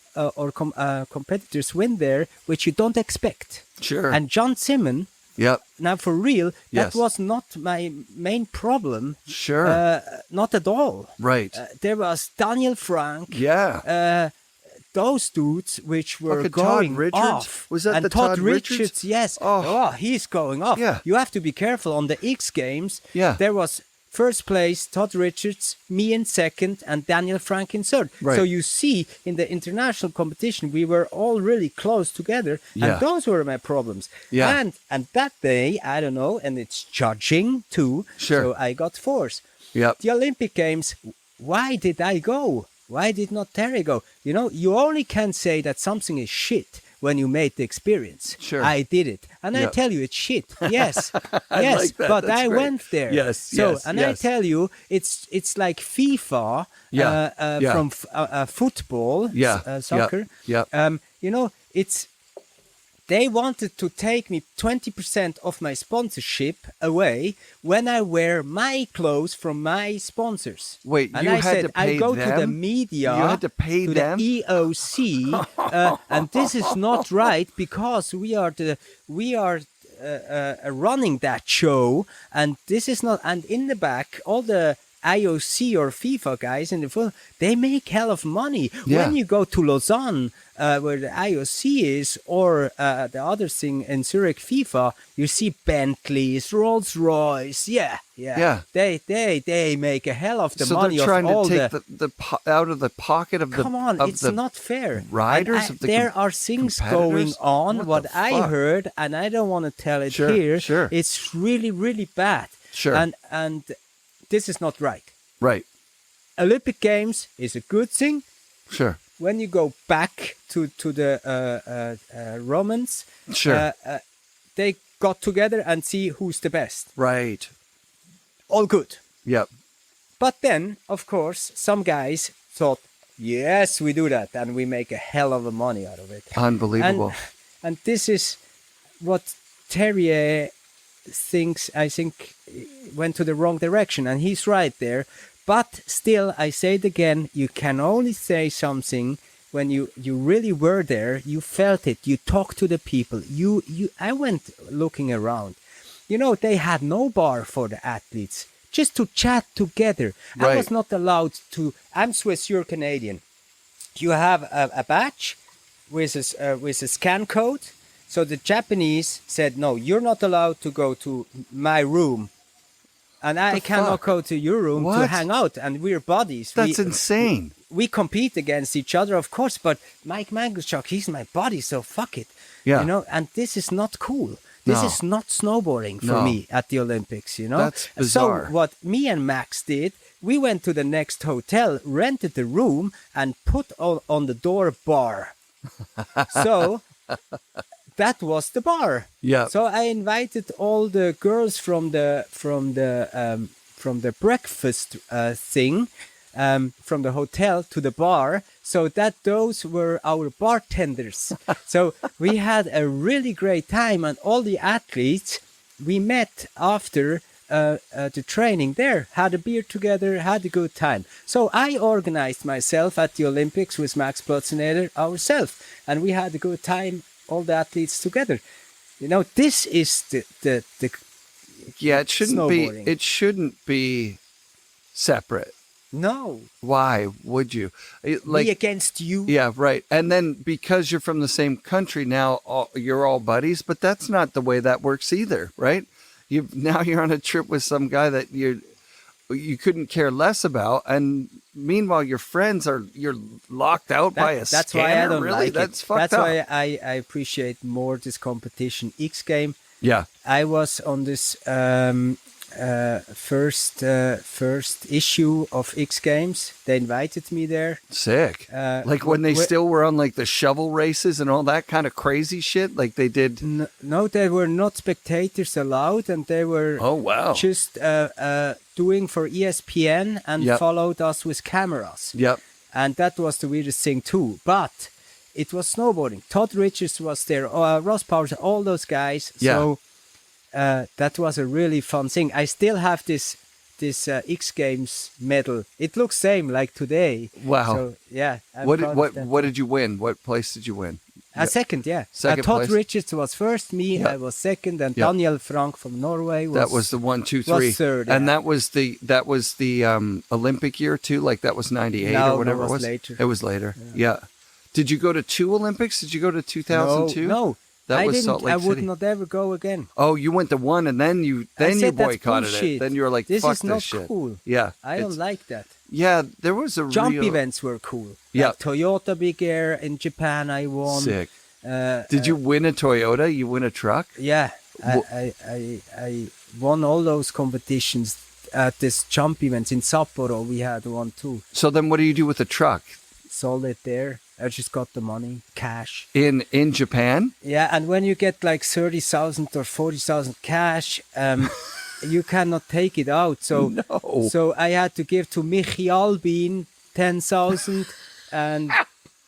competitors win there, which you don't expect. Sure. And John Simon, now for real, that was not my main problem. Sure. Not at all. Right. There was Daniel Frank. Yeah. Those dudes which were Todd going Richards? off. Was that and the Todd Todd Richards? Richards? Yes. Oh. He's going off. Yeah. You have to be careful on the X Games. Yeah. There was first place, Todd Richards, me in second, and Daniel Frank in third. Right. So you see, in the international competition, we were all really close together, Yeah. and those were my problems. Yeah. And that day, I don't know, and it's judging too. Sure. So I got fourth. Yep. The Olympic Games, why did I go? Why did not Terry go? You know, you only can say that something is shit when you made the experience. Sure. I did it. And I tell you, it's shit. Yes. Yes. like that. But That's I great. went there. Yes. So, yes. and yes. I tell you, it's like FIFA from football, soccer. Yeah. You know, they wanted to take me 20% of my sponsorship away when I wear my clothes from my sponsors. Wait, and you I had said, to pay I go them? to the media, You had to pay to them? the EOC, and this is not right because we are running that show, and this is not. And in the back, all the IOC or FIFA guys in the front, they make hell of money. Yeah. When you go to Lausanne, where the IOC is, or the other thing in Zurich, FIFA, you see Bentleys, Rolls Royce. Yeah. They make a hell of the money. So they're trying of all to take the out of the pocket of the. Come on, of it's the not fair. Riders of the there are things going on. What the I fuck? heard, and I don't want to tell it Sure, here. sure. It's really, really bad. Sure. And this is not right. Right. Olympic Games is a good thing. Sure. When you go back to the Romans, Sure. they got together and see who's the best. Right. All good. Yep. But then, of course, some guys thought, yes, we do that, and we make a hell of a money out of it. Unbelievable. And this is what Terrier thinks, I think, went to the wrong direction, and he's right there. But still, I say it again, you can only say something when you really were there, you felt it, you talked to the people. I went looking around. You know, they had no bar for the athletes, just to chat together. Right. I was not allowed to. I'm Swiss, you're Canadian. You have a badge with a scan code. So the Japanese said, no, you're not allowed to go to my room. And I cannot go to your room to hang out. And we're buddies. That's insane. We compete against each other, of course. But Mike Mangelchuk, he's my buddy, so fuck it. Yeah. You know, and this is not cool. This is not snowboarding for me at the Olympics, you know. That's bizarre. So what me and Max did, we went to the next hotel, rented the room, and put on the door bar. So that was the bar. Yeah. So I invited all the girls from the breakfast thing, from the hotel to the bar, so that those were our bartenders. So we had a really great time, and all the athletes we met after the training there, had a beer together, had a good time. So I organized myself at the Olympics with Max Plotzeneder ourselves, and we had a good time, all the athletes together. You know, this is the Yeah, it shouldn't snowboarding. be. It shouldn't be separate. No. Why would you? Me against you. Yeah, right. And then because you're from the same country now, you're all buddies. But that's not the way that works either, right? Now you're on a trip with some guy that you couldn't care less about, and meanwhile your friends you're locked out by a That's scanner. why I don't really? like That's it. fucked That's up. why I appreciate more this competition. X Game. Yeah. I was on this first issue of X Games. They invited me there. Sick. Like when they still were on like the shovel races and all that kind of crazy shit, like they did. No, they were not spectators allowed, and they were just doing for ESPN and followed us with cameras. Yep. And that was the weirdest thing too. But it was snowboarding. Todd Richards was there, Ross Powers, all those guys. Yeah. So that was a really fun thing. I still have this X Games medal. It looks same like today. Wow. So yeah. What did you win? What place did you win? Second, yeah. Second Todd place? Richards was first. Me, I was second, and Daniel Frank from Norway was. That was the 1, 2, 3. Was third, and yeah. that was the Olympic year too. Like that was 98 or whatever it it was. Later. It was later. Yeah. Did you go to 2 Olympics? Did you go to 2002? No. That was didn't. Salt Lake I would City. not ever go again. Oh, you went to 1 and then you said that's boycotted it. bullshit. Then you were like, this fuck is not this shit. cool. Yeah. I don't like that. Yeah, there was a Jump real... events were cool. Yeah. Like Toyota Big Air in Japan, I won. Sick. Did you win a Toyota? You win a truck? Yeah. I won all those competitions. at this jump events in Sapporo. We had one too. So then what do you do with the truck? Sold it there. I just got the money, cash. In Japan? Yeah, and when you get like 30,000 or 40,000 cash, you cannot take it out. So, No. so I had to give to Michi Albin 10,000 and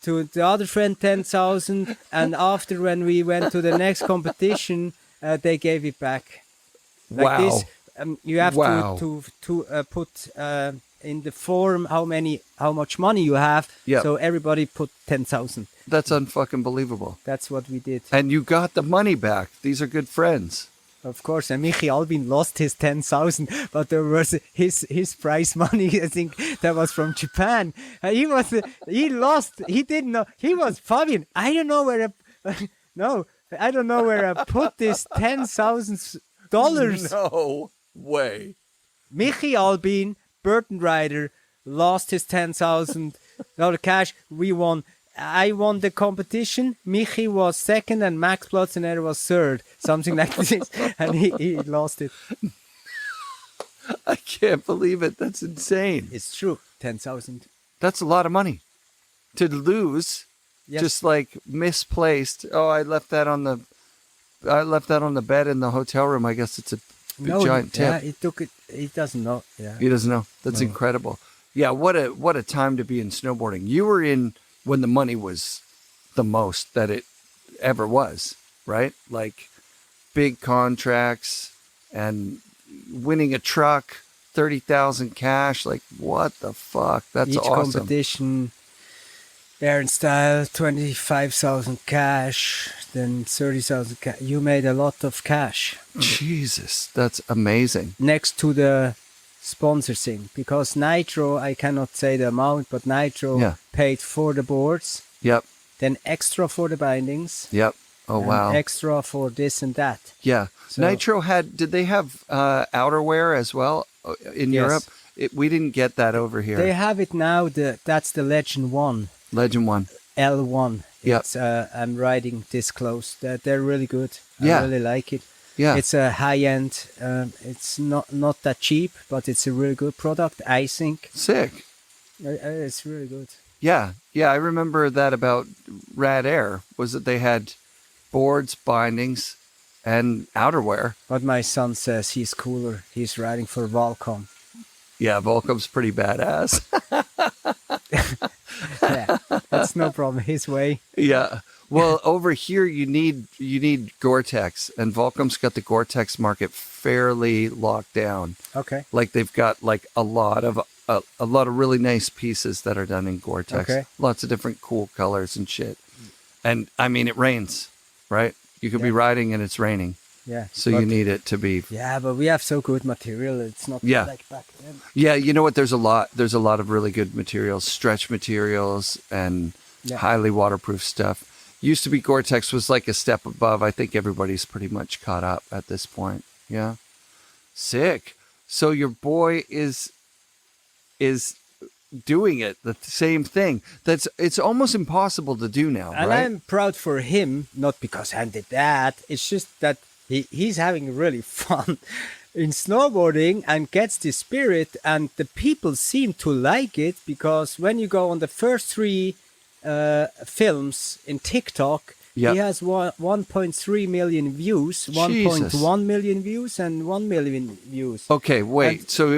to the other friend 10,000. And after, when we went to the next competition, they gave it back. Like Wow. this, you have Wow. to put in the form how much money you have. Yep. So everybody put 10,000. That's unfucking believable. That's what we did. And you got the money back. These are good friends. Of course, and Michi Albin lost his 10,000, but there was his prize money. I think that was from Japan. He lost. He didn't know. He was Fabien. I don't know where. I don't know where I put this $10,000. No way. Michi Albin, Burton rider, lost his 10,000 dollar cash. We won. I won the competition. Michi was second, and Max Plotzener was third, something like this, and he lost it. I can't believe it. That's insane. It's true, 10,000. That's a lot of money to lose. Yes. Just like misplaced. Oh, I left that on the bed in the hotel room. I guess it's a giant tip. Yeah, he took it. He doesn't know. Yeah, He doesn't know. That's incredible. Yeah, what a time to be in snowboarding. You were in when the money was the most that it ever was, right? Like big contracts and winning a truck, 30,000 cash. Like, what the fuck? That's each awesome. competition. Baron style, 25,000 cash, then 30,000 cash. You made a lot of cash. Jesus, that's amazing. Next to the sponsor thing, because Nitro, I cannot say the amount, but Nitro paid for the boards, Yep, then extra for the bindings, yep. Oh, and wow. extra for this and that. Yeah. So- Nitro did they have outerwear as well in Yes. Europe? We didn't get that over here. They have it now. That's the Legend 1. Legend 1. L1. Yep. It's, I'm riding this close. They're really good. Yeah. I really like it. Yeah. It's a high end. It's not that cheap, but it's a really good product, I think. Sick. It's really good. Yeah. Yeah, I remember that about Rad Air was that they had boards, bindings, and outerwear. But my son says he's cooler. He's riding for Volcom. Yeah, Volcom's pretty badass. Yeah, that's no problem. His way. Yeah. Well, over here you need Gore-Tex, and Volcom's got the Gore-Tex market fairly locked down. Okay. Like they've got like a lot of really nice pieces that are done in Gore-Tex. Okay. Lots of different cool colors and shit. And I mean, it rains, right? You could be riding and it's raining, Yeah. so but- you need it to be. Yeah, but we have so good material. It's not Yeah. like back then. Yeah, you know what? There's a lot of really good materials, stretch materials, and highly waterproof stuff. Used to be Gore-Tex was like a step above. I think everybody's pretty much caught up at this point. Yeah. Sick. So your boy is doing it, the same thing. It's almost impossible to do now, And right? I'm proud for him, not because I did that. It's just that he's having really fun in snowboarding and gets the spirit, and the people seem to like it, because when you go on the first 3 films in TikTok, Yep. he has 1.3 million views, 1.1 million views, and 1 million views. Okay, wait. And- So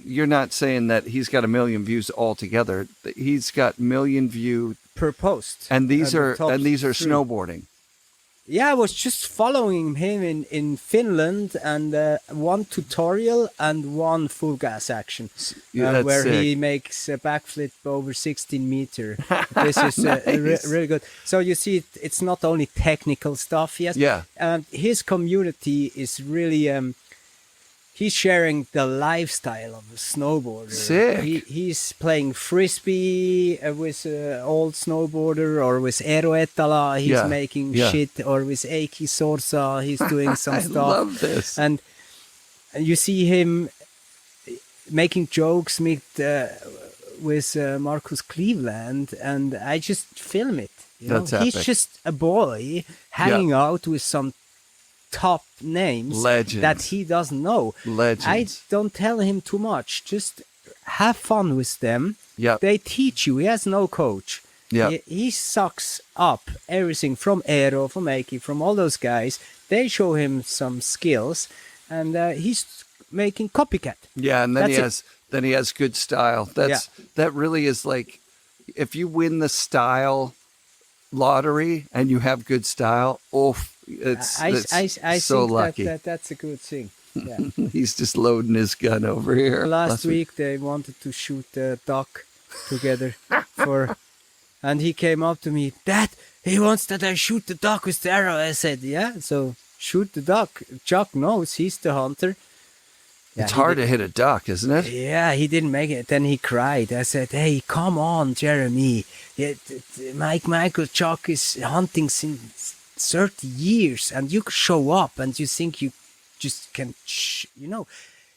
you're not saying that he's got 1 million views altogether. He's got million view, Per post. and these the are top 3. snowboarding. Yeah, I was just following him in Finland, and one tutorial and one full gas action, Yeah, that's where he sick. makes a backflip over 16 meter. This is Nice. really good. So you see, it's not only technical stuff, yes. Yeah. And his community is really. He's sharing the lifestyle of a snowboarder. Sick. He's playing frisbee with an old snowboarder, or with Eero Etala. He's making shit, or with Eiki Sorsa. He's doing some I stuff. love this. And you see him making jokes with Marcus Cleveland, and I just film it. You That's know? He's epic. just a boy hanging out with some top names Legends. that he doesn't know. Legends. I don't tell him too much. Just have fun with them. Yep. They teach you. He has no coach. Yep. He sucks up everything from Eero, from Eiki, from all those guys. They show him some skills, and he's making copycat. Yeah, and then That's he has good style. That really is like, if you win the style lottery and you have good style, it's I so think lucky. That's a good thing. Yeah. He's just loading his gun over here. Last week they wanted to shoot a duck together and he came up to me, Dad, he wants that I shoot the duck with the arrow. I said, yeah, so shoot the duck. Chuck knows, he's the hunter. Yeah, it's hard to hit a duck, isn't it? Yeah, he didn't make it. Then he cried. I said, hey, come on, Jeremy. Michael Chuck is hunting since 30 years and you show up and you think you just can,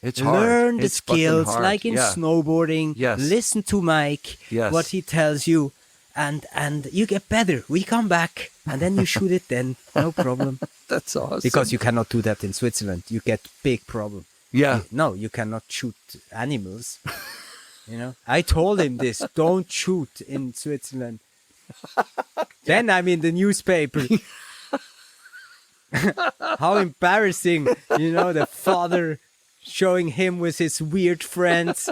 It's hard. learn the It's fucking skills hard. like in snowboarding. Yes. Listen to Mike, what he tells you, and you get better. We come back and then you shoot it then, no problem. That's awesome. Because you cannot do that in Switzerland. You get big problem. Yeah. No, you cannot shoot animals. I told him this, don't shoot in Switzerland. Then I'm in the newspaper. How embarrassing, the father showing him with his weird friends.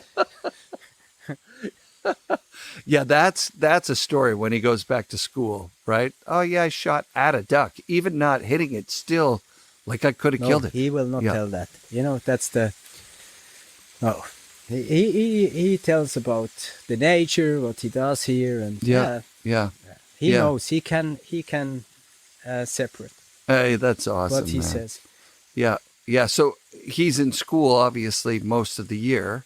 Yeah, that's a story when he goes back to school, right? Oh yeah, I shot at a duck, even not hitting it, still like I could have killed it. He will not tell that. That's the. No, he tells about the nature, what he does here, and he knows he can separate. Hey, that's awesome. What he man. says. Yeah. So he's in school obviously most of the year,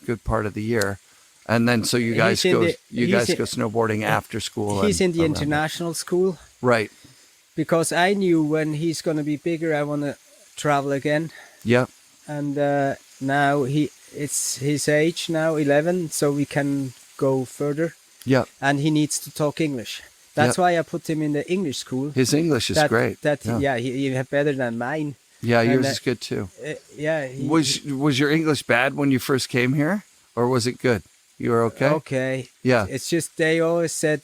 good part of the year, and then so you guys go snowboarding after school. He's in the around international school, right? Because I knew when he's going to be bigger, I want to travel again. Yeah. And now it's his age now, 11, so we can go further. Yeah. And he needs to talk English. That's why I put him in the English school. His English is great. He better than mine. Yeah, yours is good too. Was your English bad when you first came here, or was it good? You were okay. Okay. Yeah. It's just they always said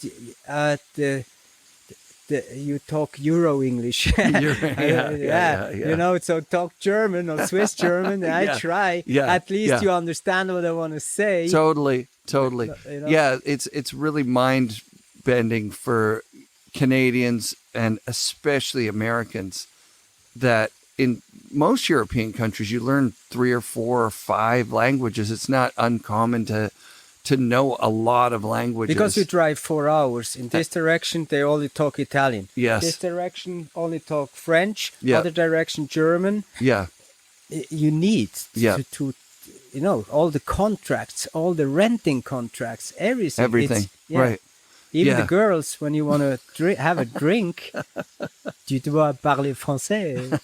you talk Euro English. So talk German or Swiss German. I try. Yeah. At least you understand what I want to say. Totally. Yeah, it's really mind bending for Canadians and especially Americans that in most European countries you learn 3 or 4 or 5 languages. It's not uncommon to know a lot of languages. Because we drive 4 hours. In this direction, they only talk Italian. Yes. This direction, only talk French. Yeah. Other direction, German. Yeah. You need to all the contracts, all the renting contracts, everything. Everything, right. Even the girls, when you want to have a drink, tu dois parler français.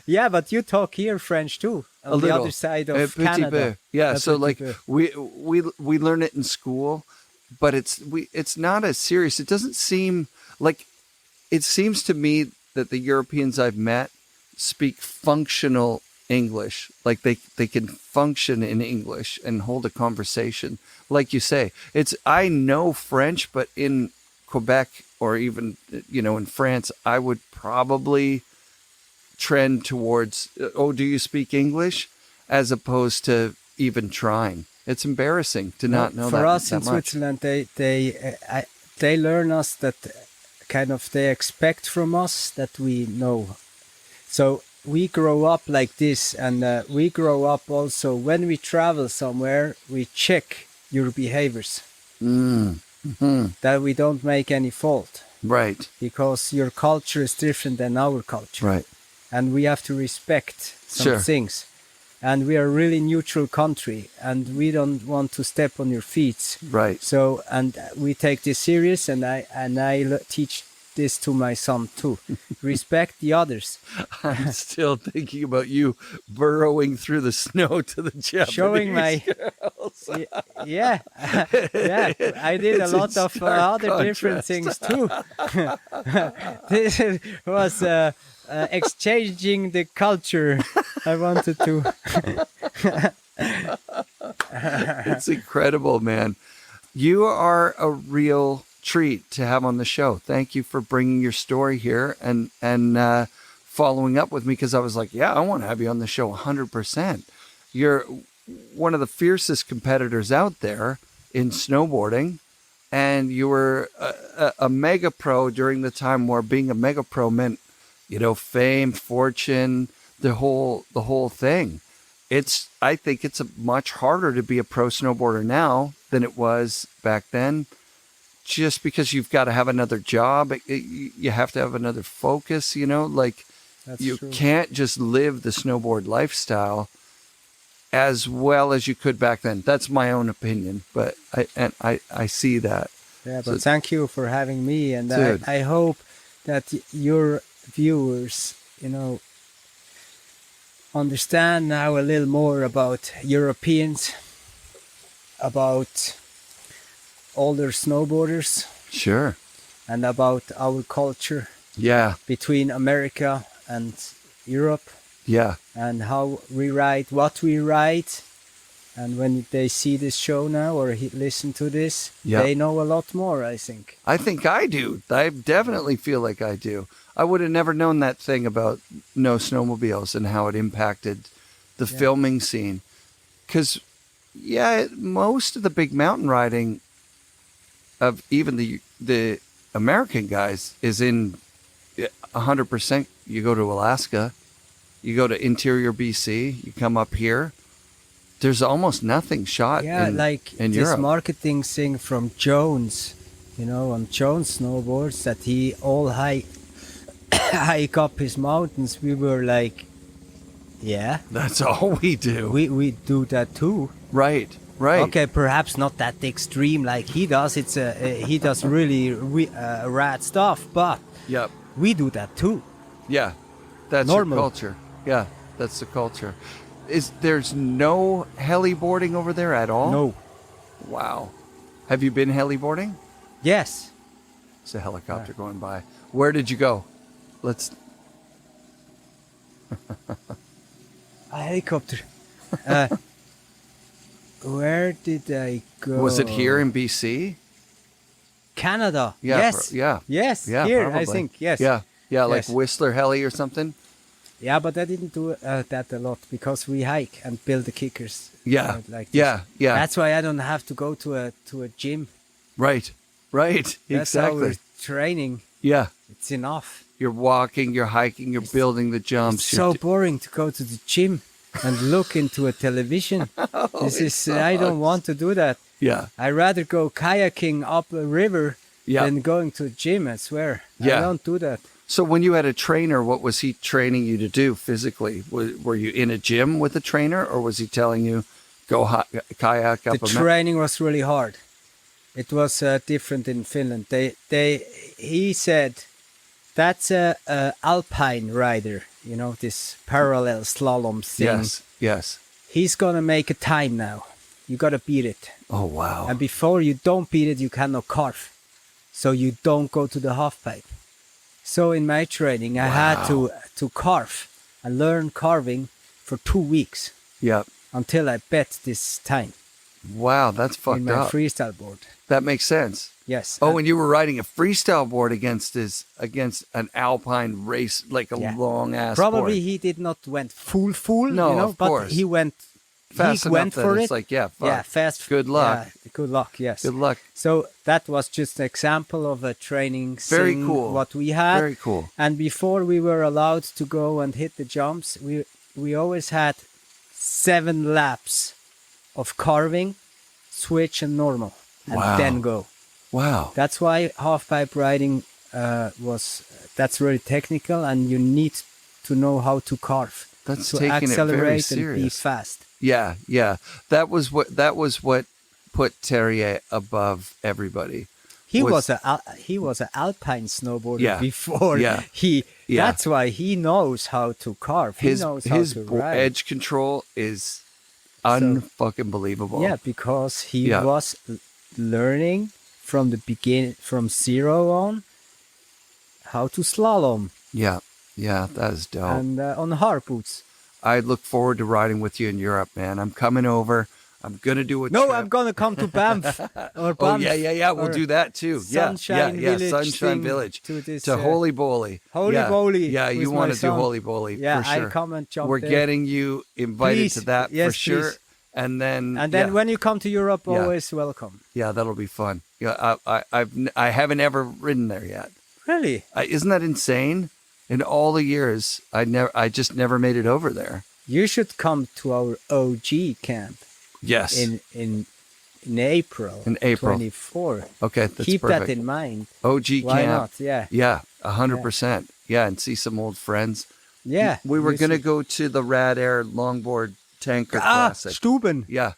Yeah, but you talk here French too. On the other side of Canada. Yeah, so like we learn it in school, but it's not as serious. It doesn't seem like, it seems to me that the Europeans I've met speak functional English, like they can function in English and hold a conversation. Like you say, I know French, but in Quebec or even in France, I would probably trend towards, do you speak English, as opposed to even trying. It's embarrassing to not know that. For us that in much. Switzerland, they learn us that kind of they expect from us that we know. So we grow up like this, and we grow up also when we travel somewhere, we check your behaviors. That we don't make any fault. Right. Because your culture is different than our culture. Right. And we have to respect some things. And we are a really neutral country, and we don't want to step on your feet. Right. So, and we take this serious, and I teach this to my son too. Respect the others. I'm still thinking about you burrowing through the snow to the Japanese Showing my girls. yeah, yeah. I did a It's in lot of stark other different things too. This was exchanging the culture. I wanted to. It's incredible, man. You are a real treat to have on the show. Thank you for bringing your story here and following up with me, because I was like, yeah, I want to have you on the show 100%. You're one of the fiercest competitors out there in snowboarding, and you were a mega pro during the time where being a mega pro meant, you know, fame, fortune, the whole thing. I think it's much harder to be a pro snowboarder now than it was back then, just because you've got to have another job. You have to have another focus, you know, like That's you true. can't just live the snowboard lifestyle as well as you could back then. That's my own opinion, but I see that. Yeah, but So- thank you for having me, and Dude. I hope that your viewers, you know, understand now a little more about Europeans, about older snowboarders, Sure. and about our culture Yeah. between America and Europe, Yeah. and how we ride, what we ride. And when they see this show now or listen to this, Yeah. they know a lot more, I think. I think I do. I definitely feel like I do. I would have never known that thing about no snowmobiles and how it impacted the Yeah. filming scene. Because, yeah, most of the big mountain riding of even the American guys is in 100%. You go to Alaska, you go to interior BC, you come up here. There's almost nothing shot Yeah, like in this Europe. marketing thing from Jones, you know, on Jones snowboards, that he all hike up his mountains. We were like, yeah, That's all we do. we do that too. Right. Okay, perhaps not that extreme like he does. It's he does really rad stuff, but Yep. we do that too. Yeah, that's Normal. your culture. Yeah, that's the culture. There's no heli boarding over there at all? No. Wow. Have you been heli boarding? Yes. It's a helicopter going by. Where did you go? Let's. A helicopter. Where did I go? Was it here in BC? Canada. Yeah. Yes. Yeah. Yes. Yeah. Here, probably. I think. Yes. Yeah. Yeah. Like Yes. Whistler Heli or something. Yeah, but I didn't do that a lot because we hike and build the kickers. Yeah. Like this. Yeah. Yeah. That's why I don't have to go to a gym. Right. Right. That's Exactly. our training. Yeah. It's enough. You're walking. You're hiking. You're building the jumps. It's you're so boring to go to the gym and look into a television. This is I don't want to do that. yeah. I rather go kayaking up a river Yeah. than going to a gym. I swear. Yeah. I don't do that. So when you had a trainer, what was he training you to do physically? Were you in a gym with a trainer, or was he telling you go kayak up The a mountain? training was really hard. It was different in Finland. He said that's a alpine rider. You know, this parallel slalom thing. Yes. Yes. He's gonna make a time now. You gotta beat it. Oh wow. And before you don't beat it, you cannot carve. So you don't go to the half pipe. So in my training, I had to carve and learn carving for 2 weeks Yep. until I bet this time Wow, that's in fucked my up. freestyle board. That makes sense. Yes. Oh, and you were riding a freestyle board against an alpine race, like a Yeah. long ass. Probably board. he did not went full, No, you know, of but course. he went Fast he enough went that for it's it. like, yeah, fuck. Yeah, fast. Good luck. Yeah, good luck. Yes. Good luck. So that was just an example of a training Very thing, cool. what we had. Very cool. And before we were allowed to go and hit the jumps, we always had 7 laps of carving, switch and normal, and Wow. then go. Wow. That's why half-pipe riding that's really technical, and you need to know how to carve, That's to taking it very accelerate and be serious. fast. Yeah, yeah. That was what put Terrier above everybody. he was an alpine snowboarder before. Yeah. That's why he knows how to carve. He knows how to ride. Edge control is unfucking believable. Yeah, because he was learning from the beginning, from zero on, how to slalom. Yeah, that is dope. And on hard boots. I look forward to riding with you in Europe, man. I'm coming over. I'm gonna do a trip. I'm gonna come to Banff or Banff. Oh yeah. We'll do that too. Sunshine Village. Sunshine Village. To Holy Bowly. Holy Bowly. Yeah, you want to do Holy Bowly for sure. I'll come and jump We're there. getting you invited to that for sure. Please. And then when you come to Europe, always welcome. Yeah, that'll be fun. Yeah, I haven't ever ridden there yet. Really? Isn't that insane? In all the years, I just never made it over there. You should come to our OG camp. Yes. In April. In April. 24. Okay, that's Keep perfect. that in mind. OG Why camp. not? Yeah. Yeah, 100%. Yeah, and see some old friends. Yeah. We were going to go to the Rad Air Longboard Tanker Classic. Stuben. Yeah.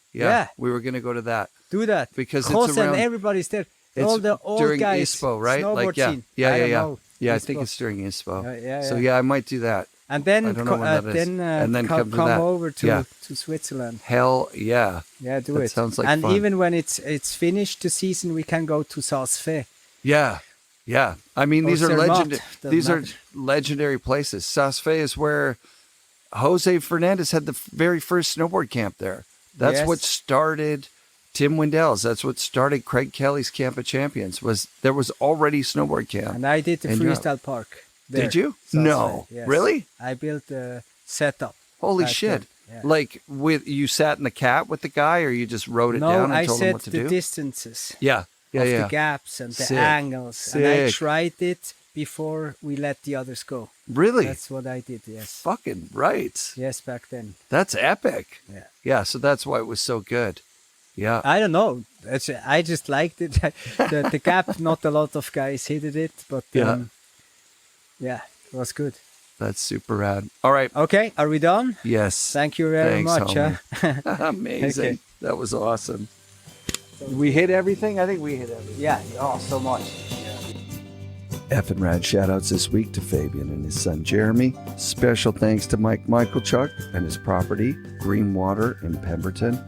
We were going to go to that. Do that. Because it's around... everybody's there. It's all the old during guys. ISPO, right? Snowboard scene. Yeah. I think it's during ISPO. So I might do that. And then, I don't know when that is. And then come over to Switzerland. Hell yeah. Yeah, do that it. Sounds like and fun. even when it's finished the season, we can go to Saas-Fee. Yeah. I mean, these are legendary places. Saas-Fee is where Jose Fernandez had the very first snowboard camp there. That's what started Tim Wendell's. That's what started Craig Kelly's Camp of Champions. There was already snowboard camp. And I did the freestyle park. There. Did you? No. Yes. Really? I built a setup. Holy shit. Yeah. Like you sat in the cat with the guy, or you just wrote it down and told him what to do? No, I set the distances. Yeah. The gaps and the angles. Sick. And I tried it before we let the others go. Really? That's what I did, yes. Fucking right. Yes, back then. That's epic. Yeah. Yeah, so that's why it was so good. Yeah. I don't know. I just liked it. the gap, not a lot of guys hit it, but yeah, it was good. That's super rad. All right. Okay, are we done? Yes. Thank you very much. Amazing. Okay. That was awesome. We hit everything? I think we hit everything. Yeah. Oh, so much. FNRad shoutouts this week to Fabien and his son Jeremy. Special thanks to Mike Michalchuk and his property, Greenwater in Pemberton.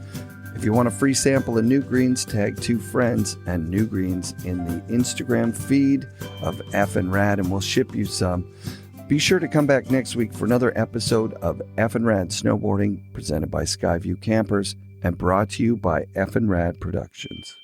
If you want a free sample of NewGreens, tag 2 friends and NewGreens in the Instagram feed of FNRad and we'll ship you some. Be sure to come back next week for another episode of FNRad Snowboarding presented by Skyview Campers and brought to you by FNRad Productions.